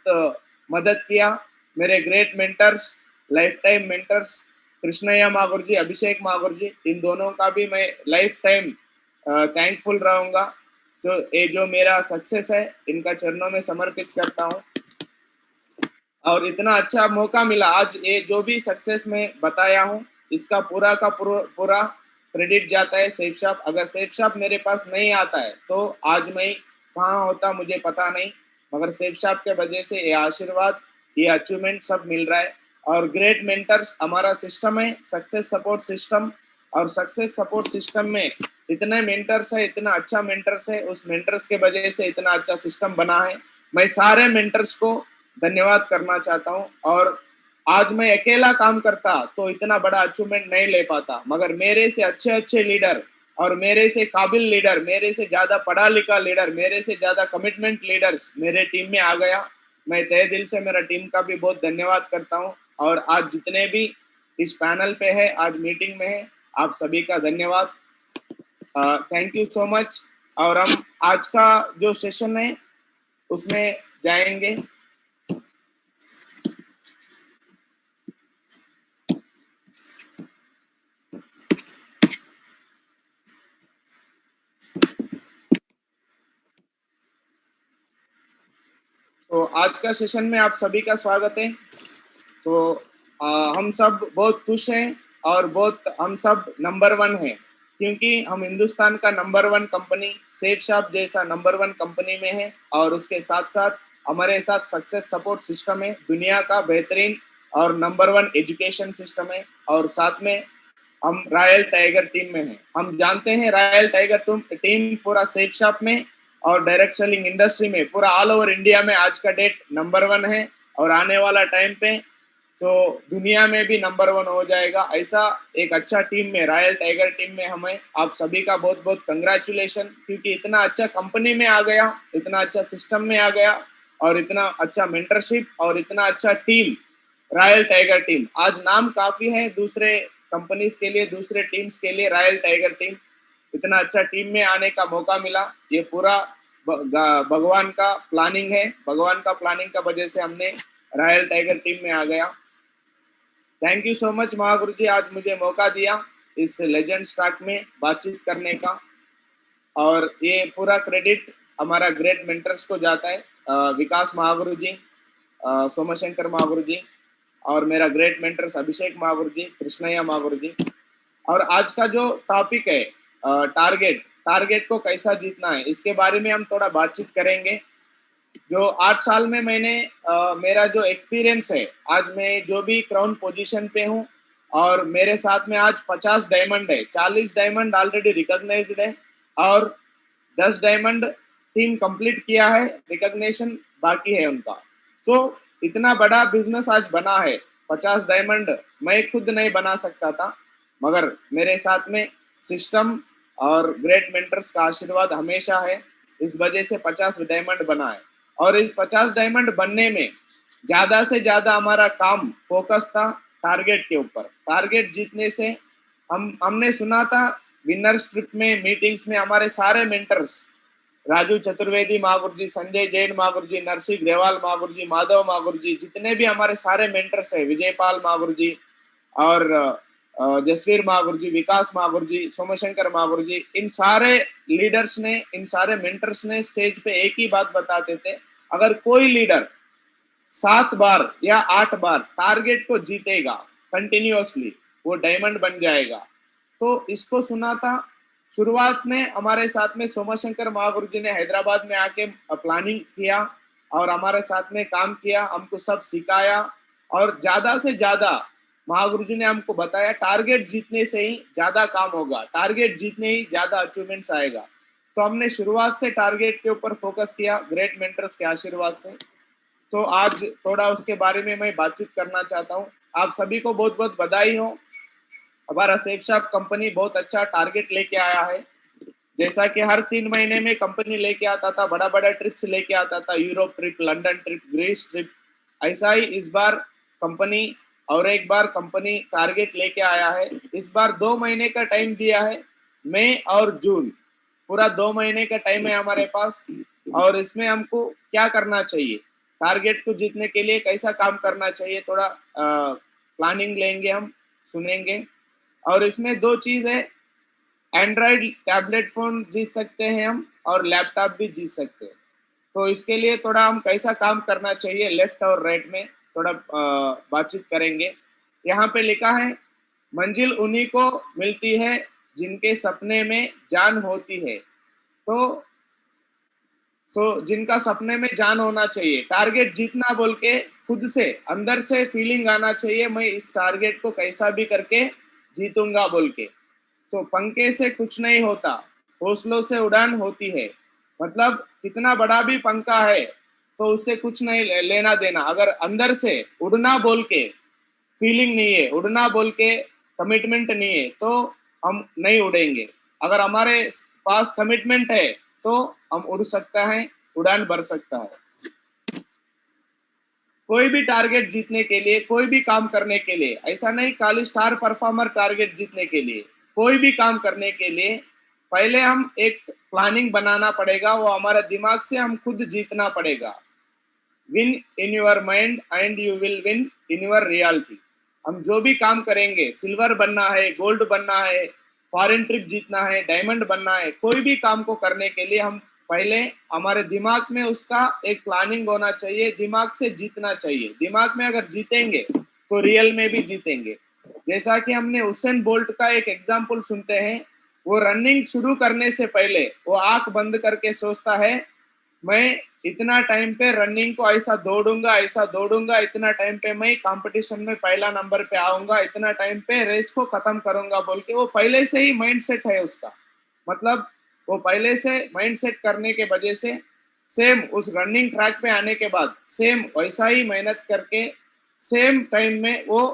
मदद किया मेरे great mentors, life time mentors कृष्णಯ್ಯ मागुर जी, अभिषेक मागुर जी, इन दोनों का भी मैं लाइफ टाइम थैंकफुल रहूँगा। तो ये जो मेरा सक्सेस है इनका चरणों में समर्पित करता हूँ। और इतना अच्छा मौका मिला आज, ये जो भी सक्सेस मैं बताया हूँ इसका पूरा का पूरा क्रेडिट जाता है सेफ शॉप। अगर सेफ शॉप मेरे पास नहीं आता है तो आज मैं कहाँ होता मुझे पता नहीं, मगर सेफ शॉप के वजह से ये आशीर्वाद, ये अचीवमेंट सब मिल रहा है। और ग्रेट मेंटर्स हमारा सिस्टम है, सक्सेस सपोर्ट सिस्टम। और सक्सेस सपोर्ट सिस्टम में इतने मेंटर्स है, इतना अच्छा मेंटर्स है, उस मेंटर्स के वजह से इतना अच्छा सिस्टम बना है। मैं सारे मेंटर्स को धन्यवाद करना चाहता हूँ। और आज मैं अकेला काम करता तो इतना बड़ा अचीवमेंट नहीं ले पाता, मगर मेरे से अच्छे अच्छे लीडर और मेरे से काबिल लीडर, मेरे से ज्यादा पढ़ा लिखा लीडर, मेरे से ज्यादा कमिटमेंट लीडर्स मेरे टीम में आ गया। मैं तहे दिल से मेरा टीम का भी बहुत धन्यवाद करता हूँ। और आज जितने भी इस पैनल पे है, आज मीटिंग में है, आप सभी का धन्यवाद, थैंक यू सो मच। और हम आज का जो सेशन है उसमें जाएंगे। तो आज का सेशन में आप सभी का स्वागत है। तो हम सब बहुत खुश हैं और हम सब नंबर 1 हैं, क्योंकि हम हिंदुस्तान का नंबर 1 कंपनी सेफ शॉप जैसा नंबर 1 कंपनी में है। और उसके साथ साथ हमारे साथ सक्सेस सपोर्ट सिस्टम है, दुनिया का बेहतरीन और नंबर 1 एजुकेशन सिस्टम है। और साथ में हम रॉयल टाइगर टीम में हैं। हम जानते हैं रॉयल टाइगर टीम पूरा सेफ शॉप में और डायरेक्ट सेलिंग इंडस्ट्री में पूरा ऑल ओवर इंडिया में आज का डेट नंबर 1 है और आने वाला टाइम पे तो दुनिया में भी नंबर 1 हो जाएगा। ऐसा एक अच्छा टीम में, रॉयल टाइगर टीम में हमें आप सभी का बहुत बहुत कंग्रेचुलेशन, क्योंकि इतना अच्छा कंपनी में आ गया, इतना अच्छा सिस्टम में आ गया और इतना अच्छा मेंटरशिप और इतना अच्छा टीम, रॉयल टाइगर टीम। आज नाम काफी है दूसरे कंपनीज के लिए, दूसरे टीम्स के लिए, रॉयल टाइगर टीम इतना अच्छा टीम में आने का मौका मिला। ये पूरा भगवान का प्लानिंग है, भगवान का प्लानिंग का वजह से हमने रॉयल टाइगर टीम में आ गया। Thank you so much Mahaguru जी, आज मुझे मौका दिया इस लेजेंड स्टॉक में बातचीत करने का, और ये पूरा क्रेडिट हमारा ग्रेट मेंटर्स को जाता है, विकास महागुरु जी, सोमशंकर महागुरु जी और मेरा ग्रेट मेंटर्स अभिषेक महागुरु जी, कृष्णैया महागुरु जी। और आज का जो टॉपिक है टारगेट को कैसा जीतना है, इसके बारे में हम थोड़ा बातचीत करेंगे। जो 8 साल में मैंने मेरा जो एक्सपीरियंस है, आज मैं जो भी क्राउन पोजीशन पे हूँ और मेरे साथ में आज 50 डायमंड है, 40 डायमंड ऑलरेडी रिकॉग्नाइज्ड है और 10 डायमंड टीम कंप्लीट किया है, रिकॉग्निशन बाकी है उनका। तो इतना बड़ा बिजनेस आज बना है, 50 डायमंड मैं खुद नहीं बना सकता था, मगर मेरे साथ में सिस्टम और ग्रेट मेंटर्स का आशीर्वाद हमेशा है, इस वजह से 50 डायमंड बना है। और इस 50 डायमंड बनने में ज्यादा से ज्यादा हमारा काम फोकस था टारगेट के ऊपर। टारगेट जीतने से हमने सुना था विनर्स ट्रिप में, मीटिंग्स में हमारे सारे मेंटर्स, राजू चतुर्वेदी महागुरु जी, संजय जैन महागुरु जी, नरसिंह ग्रेवाल महागुरु जी, माधव महागुरु जी, जितने भी हमारे सारे मेंटर्स है, विजयपाल महागुरु जी और जसवीर महागुरु जी, विकास महागुरु जी, सोमशंकर महागुरु जी, इन सारे लीडर्स ने, इन सारे मेंटर्स ने स्टेज पे एक ही बात बताते थे, अगर कोई लीडर 7 बार या 8 बार टारगेट को जीतेगा कंटिन्यूअसली, वो डायमंड बन जाएगा। तो इसको सुना था, शुरुआत में हमारे साथ में सोमशंकर महागुरु जी ने हैदराबाद में आके प्लानिंग किया और हमारे साथ में काम किया, हमको सब सिखाया और ज्यादा से ज्यादा महागुरु जी ने हमको बताया टारगेट जीतने से ही ज्यादा काम होगा, टारगेट जीतने ही ज्यादा अचीवमेंट्स आएगा। तो हमने शुरुआत से टारगेट के ऊपर फोकस किया ग्रेट मेंटर्स के आशीर्वाद से। तो आज थोड़ा उसके बारे में मैं बातचीत करना चाहता हूँ। आप सभी को बहुत बहुत बधाई हो, हमारा सेफशाप कंपनी बहुत अच्छा टारगेट लेके आया है। जैसा कि हर 3 महीने में कंपनी लेके आता था, बड़ा बड़ा ट्रिप्स लेके आता था, Europe trip, London trip, Greece trip, ऐसा ही इस बार कंपनी और एक बार कंपनी टारगेट लेके आया है। इस बार 2 महीने का टाइम दिया है, मई और जून, पूरा 2 महीने का टाइम है हमारे पास। और इसमें हमको क्या करना चाहिए, टारगेट को जीतने के लिए कैसा काम करना चाहिए, थोड़ा प्लानिंग लेंगे, हम सुनेंगे। और इसमें 2 चीज है, एंड्रॉइड टैबलेट फोन जीत सकते हैं हम और लैपटॉप भी जीत सकते हैं। तो इसके लिए थोड़ा हम कैसा काम करना चाहिए लेफ्ट और राइट में थोड़ा बातचीत करेंगे। यहाँ पे लिखा है, मंजिल उन्हीं को मिलती है जिनके सपने में जान होती है। तो जिनका सपने में जान होना चाहिए, टारगेट जीतना बोल के खुद से अंदर से फीलिंग आना चाहिए, मैं इस टारगेट को कैसा भी करके जीतूंगा बोल के। तो पंखे से कुछ नहीं होता, हौसलों से उड़ान होती है। मतलब कितना बड़ा भी पंखा है तो उससे कुछ नहीं लेना देना, अगर अंदर से उड़ना बोल के फीलिंग नहीं है, उड़ना बोल के कमिटमेंट नहीं है, तो हम नहीं उड़ेंगे। अगर हमारे पास कमिटमेंट है तो हम उड़ सकता है, उड़ान भर सकता है। कोई भी टारगेट जीतने के लिए, कोई भी काम करने के लिए, ऐसा नहीं खाली स्टार परफॉर्मर टारगेट जीतने के लिए, कोई भी काम करने के लिए पहले हम एक प्लानिंग बनाना पड़ेगा, वो हमारे दिमाग से हम खुद जीतना पड़ेगा। Win in your mind and you will win in your reality. हम जो भी काम करेंगे, सिल्वर बनना है, गोल्ड बनना है, फॉरेन ट्रिप जीतना है, डायमंड बनना है, कोई भी काम को करने के लिए हम पहले हमारे दिमाग में उसका एक प्लानिंग होना चाहिए, दिमाग से जीतना चाहिए। दिमाग में अगर जीतेंगे तो रियल में भी जीतेंगे। जैसा कि हमने हुसैन बोल्ट का एक एग्जाम्पल सुनते हैं, वो रनिंग शुरू करने से पहले वो आंख बंद करके सोचता है, मैं इतना टाइम पे रनिंग को ऐसा दौड़ूंगा, इतना टाइम पे मैं कंपटीशन में पहला नंबर पे आऊंगा, इतना टाइम पे रेस को खत्म करूंगा बोल के वो पहले से ही माइंड सेट है उसका। मतलब वो पहले से माइंड सेट करने के वजह से सेम उस रनिंग ट्रैक पे आने के बाद सेम वैसा ही मेहनत करके सेम टाइम में वो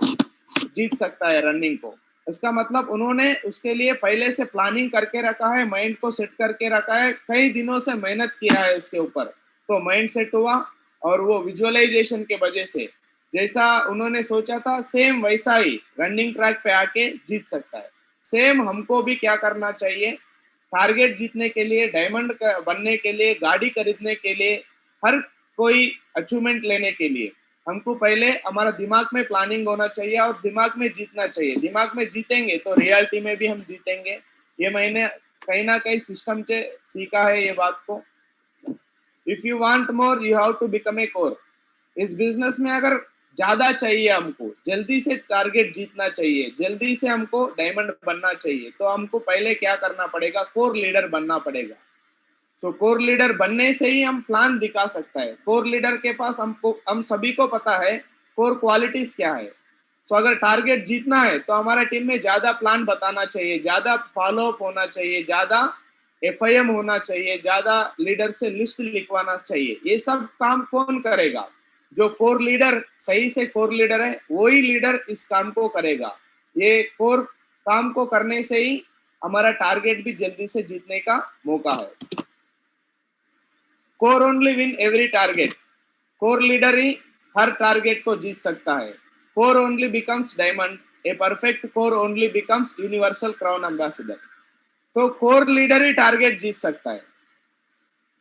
जीत सकता है रनिंग को। इसका मतलब उन्होंने उसके लिए पहले से प्लानिंग करके रखा है, माइंड को सेट करके रखा है, कई दिनों से मेहनत किया है उसके ऊपर, तो माइंड सेट हुआ और वो विजुअलाइजेशन के वजह से जैसा उन्होंने सोचा था सेम वैसा ही रनिंग ट्रैक पे आके जीत सकता है। सेम हमको भी क्या करना चाहिए, टारगेट जीतने के लिए, डायमंड बनने के लिए, गाड़ी खरीदने के लिए, हर कोई अचीवमेंट लेने के लिए हमको पहले हमारा दिमाग में प्लानिंग होना चाहिए और दिमाग में जीतना चाहिए। दिमाग में जीतेंगे तो रियलिटी में भी हम जीतेंगे। ये मैंने कहीं ना कहीं सिस्टम से सीखा है ये बात को। If you want more you have to become a core. इस बिजनेस में अगर ज्यादा चाहिए, हमको जल्दी से टारगेट जीतना चाहिए, जल्दी से हमको डायमंड बनना चाहिए, तो हमको पहले क्या करना पड़ेगा, कोर लीडर बनना पड़ेगा। सो कोर लीडर बनने से ही हम प्लान दिखा सकता है। कोर लीडर के पास हम सभी को पता है कोर क्वालिटीज क्या है। सो अगर टारगेट जीतना है तो हमारा टीम में ज्यादा प्लान बताना चाहिए, ज्यादा फॉलो अप होना चाहिए, ज्यादा FIM होना चाहिए, ज्यादा लीडर से लिस्ट लिखवाना चाहिए। ये सब काम कौन करेगा, जो कोर लीडर सही से कोर लीडर है वही लीडर इस काम को करेगा। ये कोर काम को करने से ही हमारा टारगेट भी जल्दी से जीतने का मौका है। Core only win every target. Core leader ही हर टारगेट को जीत सकता है। Core only becomes diamond, a perfect core only becomes universal crown ambassador. तो कोर लीडर ही टारगेट जीत सकता है।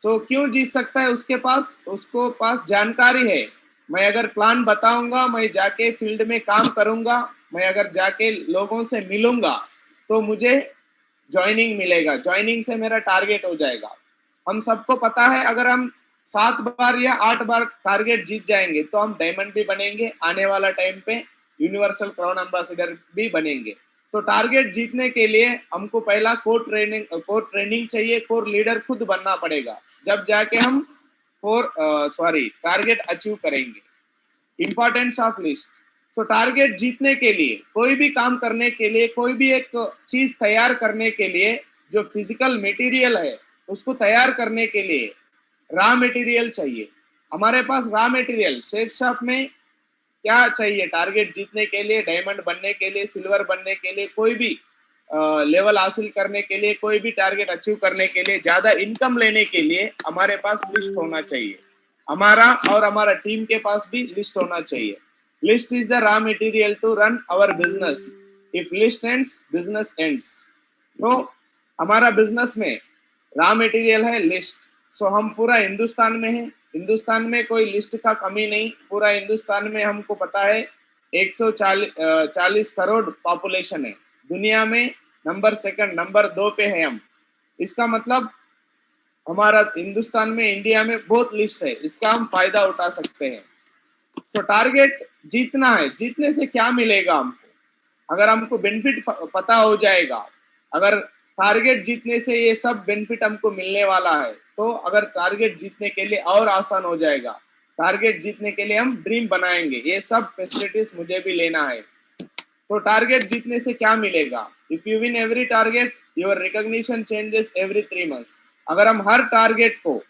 सो क्यों जीत सकता है, उसको पास जानकारी है। मैं अगर प्लान बताऊंगा, मैं जाके फील्ड में काम करूंगा, मैं अगर जाके लोगों से मिलूंगा तो मुझे ज्वाइनिंग मिलेगा, ज्वाइनिंग से मेरा टारगेट हो जाएगा। हम सबको पता है अगर हम 7 बार या 8 बार टारगेट जीत जाएंगे तो हम डायमंड भी बनेंगे, आने वाला टाइम पे यूनिवर्सल क्राउन एम्बेसडर भी बनेंगे। तो टारगेट जीतने के लिए हमको पहला कोर ट्रेनिंग चाहिए, कोर लीडर खुद बनना पड़ेगा, जब जाके हम टारगेट अचीव करेंगे। Importance of list. So target जीतने के लिए, कोई भी काम करने के लिए, कोई भी एक चीज तैयार करने के लिए, जो फिजिकल मटेरियल है उसको तैयार करने के लिए रॉ मटेरियल चाहिए। हमारे पास रॉ मटेरियल सेफ शॉप में क्या चाहिए, टारगेट जीतने के लिए, डायमंड बनने के लिए, सिल्वर बनने के लिए, कोई भी लेवल हासिल करने के लिए, कोई भी टारगेट अचीव करने के लिए, ज्यादा इनकम लेने के लिए हमारे पास लिस्ट होना चाहिए। हमारा और हमारा टीम के पास भी लिस्ट होना चाहिए। List is the raw material to run our business. If list ends, business ends. तो हमारा बिजनेस में रॉ मटेरियल है लिस्ट। सो हम पूरा हिंदुस्तान में है, हिंदुस्तान में कोई लिस्ट का कमी नहीं। पूरा हिंदुस्तान में हमको पता है 140 करोड़ पॉपुलेशन है, दुनिया में नंबर 2 पे है हम। इसका मतलब हमारा हिंदुस्तान में, इंडिया में बहुत लिस्ट है, इसका हम फायदा उठा सकते हैं। तो टारगेट जीतना है, जीतने से क्या मिलेगा हमको, अगर हमको बेनिफिट पता हो जाएगा, अगर टारगेट जीतने से ये सब बेनिफिट हमको मिलने वाला है, तो अगर टारगेट जीतने के लिए और आसान हो जाएगा। टारगेट जीतने के लिए हम ड्रीम बनाएंगे, ये सब फैसिलिटीज मुझे भी लेना है। तो टारगेट जीतने से क्या मिलेगा, if you win every target your recognition changes every 3 months। अगर हम हर टारगेट को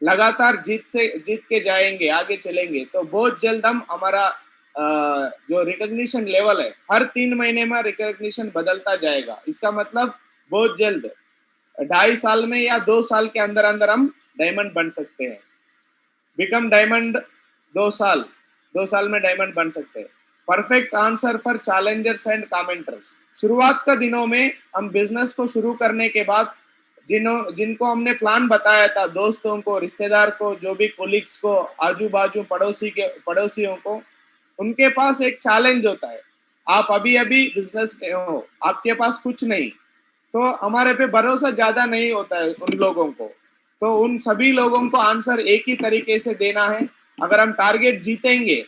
लगातार जीत के जाएंगे, आगे चलेंगे, तो बहुत जल्द हम हमारा जो रिकॉग्निशन लेवल है हर 3 महीने में रिकॉग्निशन बदलता जाएगा। इसका मतलब बहुत जल्द 2.5 साल में या 2 साल के अंदर अंदर हम डायमंड बन सकते हैं। बिकम डायमंड 2 साल में डायमंड बन सकते हैं। Perfect answer for Challengers and commenters. शुरुआत का दिनों में हम बिजनेस को शुरू करने के बाद जिनको हमने प्लान बताया था, दोस्तों को, रिश्तेदार को, जो भी कोलिग्स को, आजू बाजू पड़ोसियों को, उनके पास एक चैलेंज होता है। आप अभी बिजनेस में हो, आपके पास कुछ नहीं, तो हमारे पे भरोसा ज्यादा नहीं होता है उन लोगों को। तो उन सभी लोगों को आंसर एक ही तरीके से देना है। अगर हम टारगेट जीतेंगे,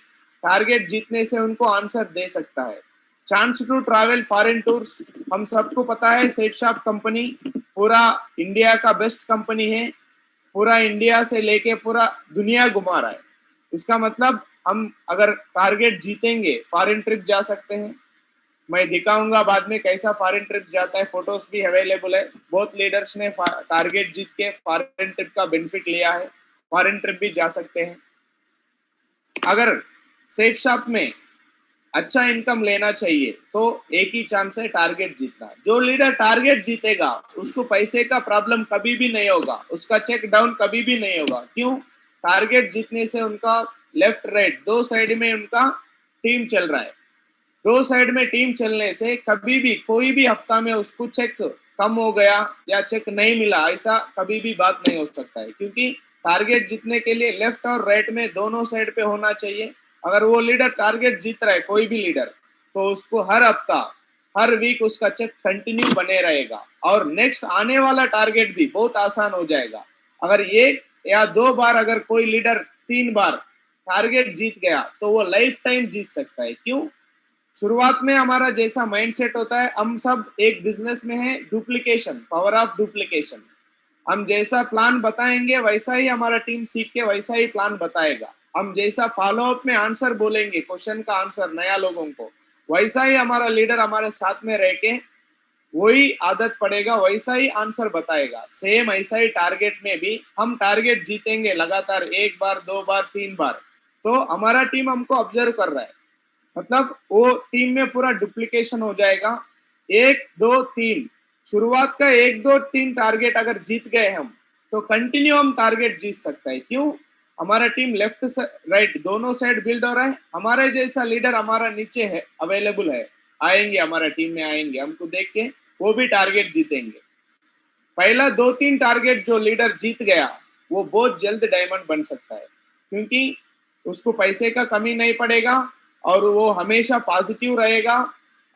टारगेट जीतने से उनको आंसर दे सकता है। Chance to travel foreign tours. हम सबको पता है सेफ शॉप कंपनी पूरा इंडिया का बेस्ट कंपनी है, पूरा इंडिया से लेके पूरा दुनिया घुमा रहा है। इसका मतलब हम अगर टारगेट जीतेंगे फॉरेन ट्रिप जा सकते हैं। मैं दिखाऊंगा बाद में कैसा फॉरेन ट्रिप जाता है, फोटोज भी अवेलेबल है। बहुत लीडर्स ने टारगेट जीत के फॉरेन ट्रिप का बेनिफिट लिया है, फॉरेन ट्रिप भी जा सकते हैं। अगर सेफ शॉप में अच्छा इनकम लेना चाहिए तो एक ही चांस है टारगेट जीतना। जो लीडर टारगेट जीतेगा उसको पैसे का प्रॉब्लम कभी भी नहीं होगा, उसका चेक डाउन कभी भी नहीं होगा। क्यों? टारगेट जीतने से उनका लेफ्ट राइट दो साइड में उनका टीम चल रहा है। दो साइड में टीम चलने से कभी भी कोई भी हफ्ता में उसको चेक कम हो गया या चेक नहीं मिला, ऐसा कभी भी बात नहीं हो सकता है। क्योंकि टारगेट जीतने के लिए लेफ्ट और राइट में दोनों साइड पे होना चाहिए। अगर वो लीडर टारगेट जीत रहा है, कोई भी लीडर, तो उसको हर हफ्ता हर वीक उसका चेक कंटिन्यू बने रहेगा और नेक्स्ट आने वाला टारगेट भी बहुत आसान हो जाएगा। अगर एक या दो बार अगर कोई लीडर 3 बार टारगेट जीत गया तो वो लाइफ टाइम जीत सकता है। क्यों? शुरुआत में हमारा जैसा माइंडसेट होता है, हम सब एक बिजनेस में है डुप्लीकेशन, पावर ऑफ डुप्लीकेशन। हम जैसा प्लान बताएंगे वैसा ही हमारा टीम सीख के वैसा ही प्लान बताएगा। हम जैसा फॉलो अप में आंसर बोलेंगे, क्वेश्चन का आंसर नया लोगों को, वैसा ही हमारा लीडर हमारे साथ में रह के वही आदत पड़ेगा, वैसा ही आंसर बताएगा। सेम ऐसा ही टारगेट में भी हम टारगेट जीतेंगे लगातार 1 बार 2 बार 3 बार, तो हमारा टीम हमको ऑब्जर्व कर रहा है, मतलब वो टीम में पूरा डुप्लीकेशन हो जाएगा। 1 2 3 शुरुआत का 1 2 3 टारगेट अगर जीत गए हम तो कंटिन्यू हम टारगेट जीत सकते हैं। क्यों? हमारा टीम लेफ्ट से राइट दोनों साइड बिल्ड हो रहा है। हमारे जैसा लीडर हमारा नीचे है, अवेलेबल है, आएंगे हमारा टीम में, आएंगे हमको देख के वो भी टारगेट जीतेंगे। पहला 2-3 टारगेट जो लीडर जीत गया वो बहुत जल्द डायमंड बन सकता है, क्योंकि उसको पैसे का कमी नहीं पड़ेगा और वो हमेशा पॉजिटिव रहेगा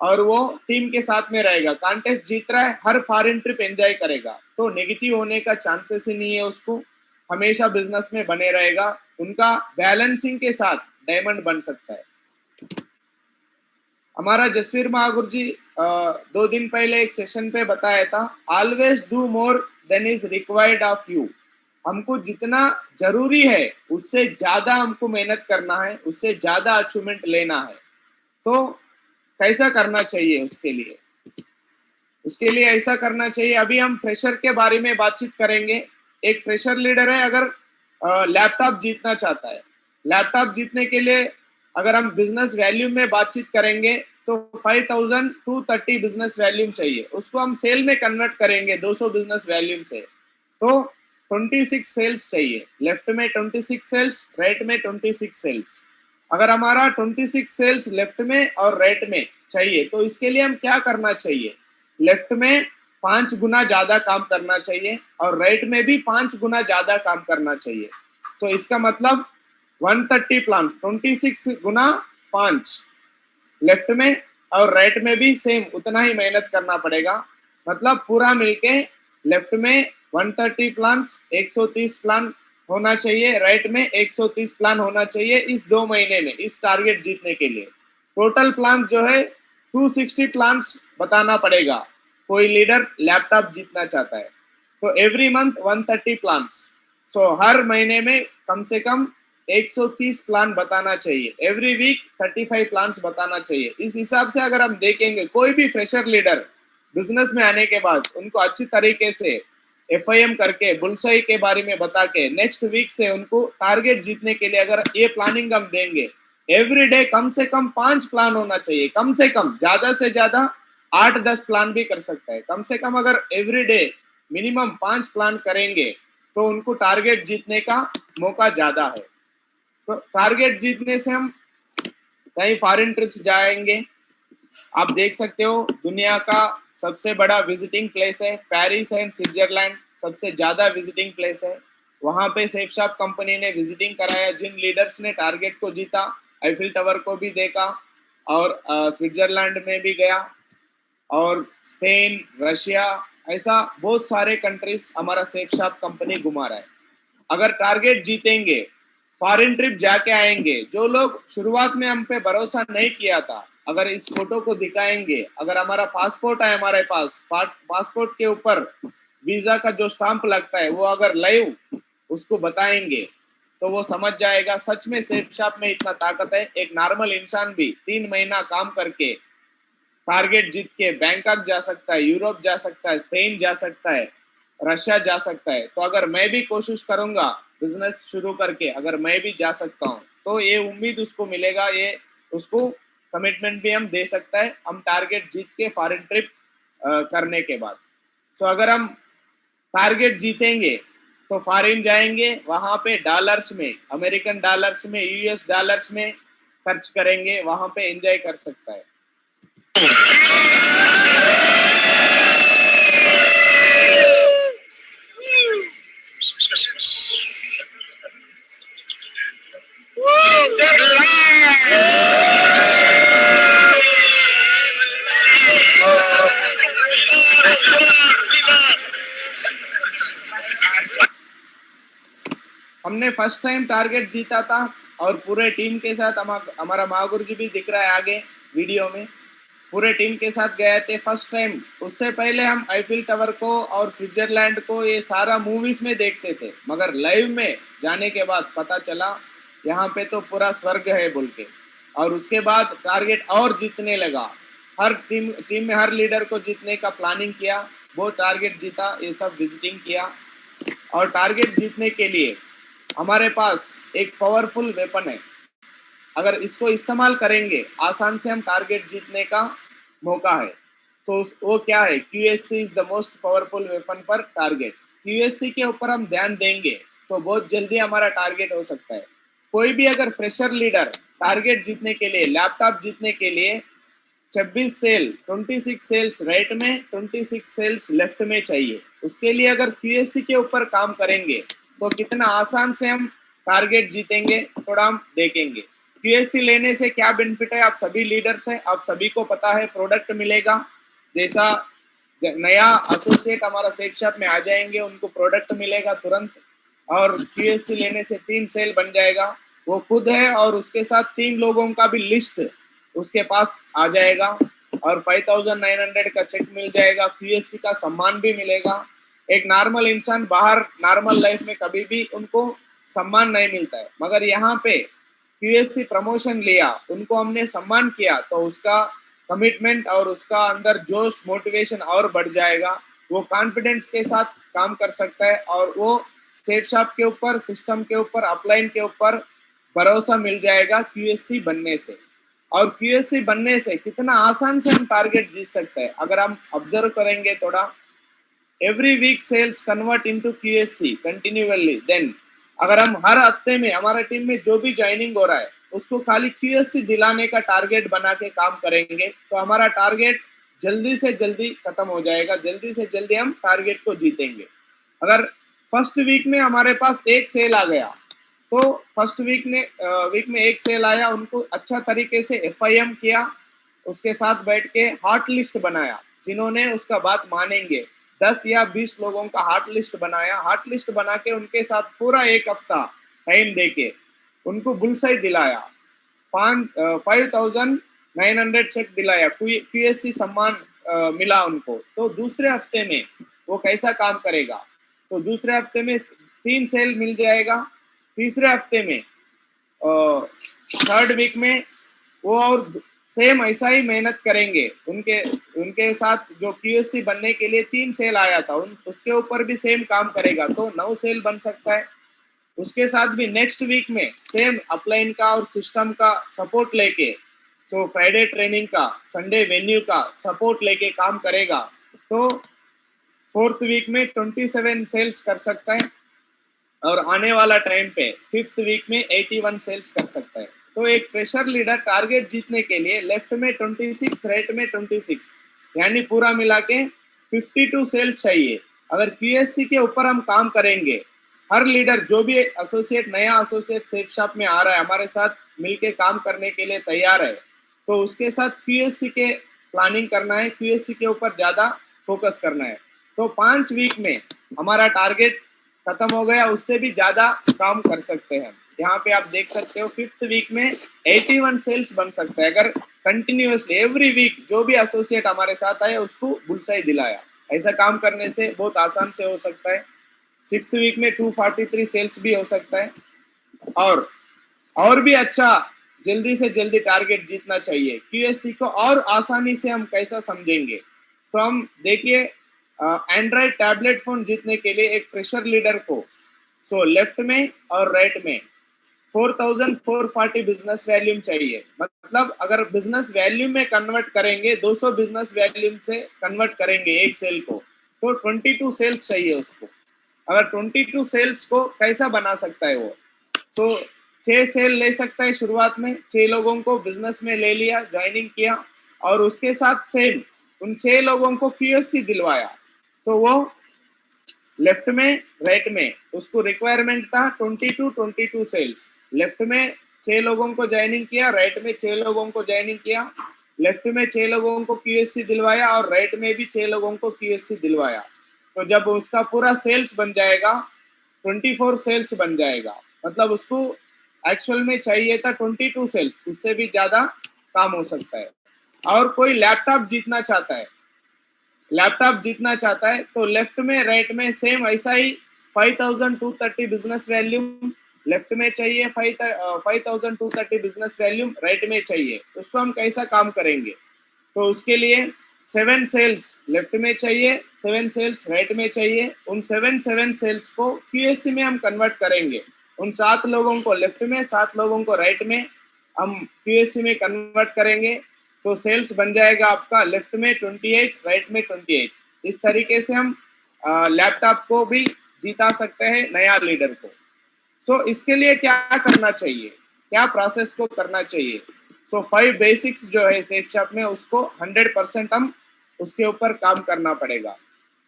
और वो टीम के साथ में रहेगा। कॉन्टेस्ट जीत रहा है, हर फॉरेन ट्रिप एंजॉय करेगा, तो नेगेटिव होने का चांसेस ही नहीं है। उसको हमेशा बिजनेस में बने रहेगा, उनका बैलेंसिंग के साथ डायमंड बन सकता है। हमारा जसवीर महागुरु जी 2 दिन पहले एक सेशन पे बताया था, always do more than is required of you. हमको जितना जरूरी है उससे ज्यादा हमको मेहनत करना है, उससे ज्यादा अचीवमेंट लेना है। तो कैसा करना चाहिए? उसके लिए ऐसा करना चाहिए। अभी हम फ्रेशर के बारे में बातचीत करेंगे। एक फ्रेशर लीडर है, अगर लैपटॉप जीतना चाहता है, लैपटॉप जीतने के लिए अगर हम बिजनेस वैल्यू में बातचीत करेंगे तो 5230 बिजनेस वैल्यूम चाहिए। उसको हम सेल में कन्वर्ट करेंगे 200 बिजनेस वैल्यूम से, तो 26 सेल्स चाहिए। लेफ्ट में 26 सेल्स, राइट में 26 सेल्स। अगर हमारा 26 सेल्स लेफ्ट में और राइट में चाहिए तो इसके लिए हम क्या करना चाहिए? लेफ्ट में 5 गुना ज्यादा काम करना चाहिए और राइट में भी 5 गुना ज्यादा काम करना चाहिए। सो इसका मतलब 130 प्लान 26 गुना 5 लेफ्ट में और राइट में भी सेम उतना ही मेहनत करना पड़ेगा। मतलब पूरा मिलके लेफ्ट में 130 प्लान्स 130 प्लान होना चाहिए, राइट में 130 प्लान होना चाहिए इस 2 महीने में, इस टारगेट जीतने के लिए। टोटल प्लान जो है 260 प्लान्स बताना पड़ेगा। कोई लीडर लैपटॉप जीतना चाहता है तो एवरी मंथ 130 प्लान्स, सो हर महीने में कम से कम 130 प्लान बताना चाहिए। एवरी वीक 35 प्लान्स बताना चाहिए। इस हिसाब से अगर हम देखेंगे कोई भी फ्रेशर लीडर बिजनेस में आने के बाद उनको अच्छी तरीके से FIM करके बुलसाई के बारे में बता के नेक्स्ट वीक से उनको टारगेट जीतने के लिए अगर ये प्लानिंग हम देंगे, एवरी डे कम से कम 5 प्लान होना चाहिए, कम से कम, ज्यादा से ज्यादा 8-10 प्लान भी कर सकता है। कम से कम अगर एवरी डे मिनिमम 5 प्लान करेंगे तो उनको टारगेट जीतने का मौका ज्यादा है। तो टारगेट जीतने से हम कहीं फॉरेन ट्रिप्स जाएंगे। आप देख सकते हो दुनिया का सबसे बड़ा विजिटिंग प्लेस है पेरिस एंड स्विट्जरलैंड, सबसे ज्यादा विजिटिंग प्लेस है। वहां पे सेफ शॉप कंपनी ने विजिटिंग कराया, जिन लीडर्स ने टारगेट को जीता, आईफिल टावर को भी देखा और स्विट्जरलैंड में भी गया और स्पेन, रशिया, ऐसा बहुत सारे कंट्रीज हमारा सेफ शॉप कंपनी घुमा रहा है। अगर टारगेट जीतेंगे, फॉरेन ट्रिप जाके आएंगे, जो लोग शुरुआत में हम पे भरोसा नहीं किया था, अगर इस फोटो को दिखाएंगे, अगर हमारा पासपोर्ट है हमारे पास, पासपोर्ट के ऊपर वीजा का जो स्टाम्प लगता है वो अगर लाइव उसको बताएंगे तो वो समझ जाएगा सच में सेफ शॉप में इतना ताकत है। एक नॉर्मल इंसान भी 3 महीना काम करके टारगेट जीत के बैंकॉक जा सकता है, यूरोप जा सकता है, स्पेन जा सकता है, रशिया जा सकता है। तो अगर मैं भी कोशिश करूंगा बिजनेस शुरू करके, अगर मैं भी जा सकता हूँ, तो ये उम्मीद उसको मिलेगा, ये उसको कमिटमेंट भी हम दे सकता है, हम टारगेट जीत के फॉरेन ट्रिप करने के बाद। सो अगर हम टारगेट जीतेंगे तो फॉरेन जाएंगे, वहां पे डॉलर्स में, अमेरिकन डॉलर्स में, यूएस डॉलर्स में खर्च करेंगे, वहां पे एंजॉय कर सकता है। हमने फर्स्ट टाइम टारगेट जीता था और पूरे टीम के साथ, हमारा महागुरु जी भी दिख रहा है आगे वीडियो में, पूरे टीम के साथ गए थे फर्स्ट टाइम। उससे पहले हम आईफिल टावर को और स्विट्जरलैंड को ये सारा मूवीज में देखते थे, मगर लाइव में जाने के बाद पता चला यहाँ पे तो पूरा स्वर्ग है बोल के। और उसके बाद टारगेट और जीतने लगा, हर टीम में हर लीडर को जीतने का प्लानिंग किया, वो टारगेट जीता, ये सब विजिटिंग किया। और टारगेट जीतने के लिए हमारे पास एक पावरफुल वेपन है, अगर इसको इस्तेमाल करेंगे आसान से हम टारगेट जीतने का मौका है। तो वो क्या है? QSC is the most powerful weapon पर टारगेट। QSC के ऊपर हम ध्यान देंगे तो बहुत जल्दी हमारा टारगेट हो सकता है। कोई भी अगर फ्रेशर लीडर टारगेट जीतने के लिए, लैपटॉप जीतने के लिए 26 सेल, 26 सेल्स राइट में, 26 सेल्स लेफ्ट में चाहिए, उसके लिए अगर QSC के ऊपर काम करेंगे तो कितना आसान से हम टारगेट जीतेंगे, थोड़ा हम देखेंगे। QSC लेने से क्या बेनिफिट है, आप सभी लीडर्स हैं, आप सभी को पता है, प्रोडक्ट मिलेगा। जैसा नया एसोसिएट हमारा सेफ शॉप में आ जाएंगे, उनको प्रोडक्ट मिलेगा तुरंत, और QSC लेने से 3 सेल बन जाएगा। वो खुद है और उसके साथ 3 लोगों का भी लिस्ट उसके पास आ जाएगा, और 5900 का चेक मिल जाएगा, QSC का सम्मान भी मिलेगा। एक नॉर्मल इंसान बाहर नॉर्मल लाइफ में कभी भी उनको सम्मान नहीं मिलता है, मगर यहाँ पे QSC प्रमोशन लिया, उनको हमने सम्मान किया, तो उसका कमिटमेंट और उसका अंदर जोश, मोटिवेशन और बढ़ जाएगा। वो कॉन्फिडेंस के साथ काम कर सकता है और वो सेफ शॉप के ऊपर, सिस्टम के ऊपर, अपलाइन के ऊपर भरोसा मिल जाएगा QSC बनने से। और QSC बनने से कितना आसान से हम टारगेट जीत सकते हैं, अगर हम ऑब्जर्व करेंगे थोड़ा, every week sales convert into QSC continuously. Then अगर हम हर हफ्ते में, हमारा टीम में जो भी ज्वाइनिंग हो रहा है उसको खाली QSC दिलाने का टारगेट बना के काम करेंगे, तो हमारा टारगेट जल्दी से जल्दी खत्म हो जाएगा, जल्दी से जल्दी हम टारगेट को जीतेंगे। अगर फर्स्ट वीक में हमारे पास एक सेल आ गया, तो फर्स्ट वीक में एक सेल आया, उनको अच्छा तरीके से FIM किया, उसके साथ बैठ के हॉट लिस्ट बनाया, जिन्होंने उसका बात मानेंगे 10 या 20 लोगों का हॉट लिस्ट बनाया। हॉट लिस्ट बना के उनके साथ पूरा एक हफ्ता टाइम देके उनको बुलसाई दिलाया, 5900 चेक दिलाया, QSC सम्मान मिला उनको। तो दूसरे हफ्ते में वो कैसा काम करेगा, तो दूसरे हफ्ते में 3 सेल मिल जाएगा, तीसरे हफ्ते में थर्ड वीक में वो और सेम ऐसा ही मेहनत करेंगे। उनके साथ जो QSC बनने के लिए 3 सेल आया था, उसके ऊपर भी सेम काम करेगा, तो 9 सेल बन सकता है। उसके साथ भी नेक्स्ट वीक में सेम अपलाइन का और सिस्टम का सपोर्ट लेके, सो फ्राइडे ट्रेनिंग का, संडे वेन्यू का सपोर्ट लेके काम करेगा, तो फोर्थ वीक में 27 सेल्स कर सकता है, और आने वाला टाइम पे फिफ्थ वीक में 81 सेल्स कर सकता है। तो एक फ्रेशर लीडर टारगेट जीतने के लिए लेफ्ट में 26, राइट में 26, यानी पूरा मिला के 52 सेल्स चाहिए। अगर QSC के ऊपर हम काम करेंगे, हर लीडर जो भी एसोसिएट, नया एसोसिएट सेफ शॉप में आ रहा है, हमारे साथ मिलके काम करने के लिए तैयार है, तो उसके साथ QSC के प्लानिंग करना है, QSC के ऊपर ज्यादा फोकस करना है। तो 5 वीक में हमारा टारगेट खत्म हो गया, उससे भी ज्यादा काम कर सकते हैं। यहाँ पे आप देख सकते हो फिफ्थ वीक में 81 सेल्स बन सकता है, अगर कंटिन्यूअसली एवरी वीक जो भी एसोसिएट हमारे साथ आए उसको बुलसाई दिलाया। ऐसा काम करने से बहुत आसान से हो सकता है। सिक्स्थ वीक में 243 सेल्स भी हो सकता है, और भी अच्छा जल्दी से जल्दी टारगेट जीतना चाहिए। क्यूएससी को और आसानी से हम कैसा समझेंगे, तो हम देखिए एंड्रॉइड टैबलेट फोन जीतने के लिए एक फ्रेशर लीडर को लेफ्ट में और राइट में 4440 बिजनेस वैल्यूम चाहिए। मतलब अगर बिजनेस वैल्यूम में कन्वर्ट करेंगे, 200 बिजनेस वैल्यूम से कन्वर्ट करेंगे एक सेल को, तो 22 सेल्स चाहिए उसको। अगर 22 सेल्स को कैसा बना सकता है वो, तो 6 सेल ले सकता है शुरुआत में, 6 लोगों को बिजनेस में ले लिया, ज्वाइनिंग किया, और उसके साथ सेम उन 6 लोगों को क्यूएससी दिलवाया, तो वो लेफ्ट में राइट में उसको रिक्वायरमेंट था 22 सेल्स। लेफ्ट में 6 लोगों को ज्वाइनिंग किया, राइट में 6 लोगों को ज्वाइनिंग किया, लेफ्ट में 6 लोगों को क्यूएससी दिलवाया और राइट में भी 6 लोगों को क्यूएससी दिलवाया। तो जब उसका पूरा सेल्स बन जाएगा 24 सेल्स बन जाएगा। मतलब उसको एक्चुअल में चाहिए था 22 सेल्स, उससे भी ज्यादा काम हो सकता है। और कोई लैपटॉप जीतना चाहता है, तो लेफ्ट में राइट में सेम ऐसा ही 5230 बिजनेस वैल्यूम लेफ्ट में चाहिए, 5230 बिजनेस वैल्यूम राइट में चाहिए। उसको हम कैसा काम करेंगे, तो उसके लिए 7 सेल्स लेफ्ट में चाहिए, 7 सेल्स राइट में चाहिए। उन 7 सेल्स को क्यूएससी में हम कन्वर्ट करेंगे। उन 7 लोगों को लेफ्ट में, 7 लोगों को राइट में हम क्यूएससी में कन्वर्ट करेंगे, तो सेल्स बन जाएगा आपका लेफ्ट में 28, राइट में 28। इस तरीके से हम लैपटॉप को भी जीता सकते हैं, नया लीडर को। इसके लिए क्या करना चाहिए, क्या प्रोसेस को करना चाहिए? 5 बेसिक्स जो है सेफ शॉप में, उसको 100% हम उसके ऊपर काम करना पड़ेगा।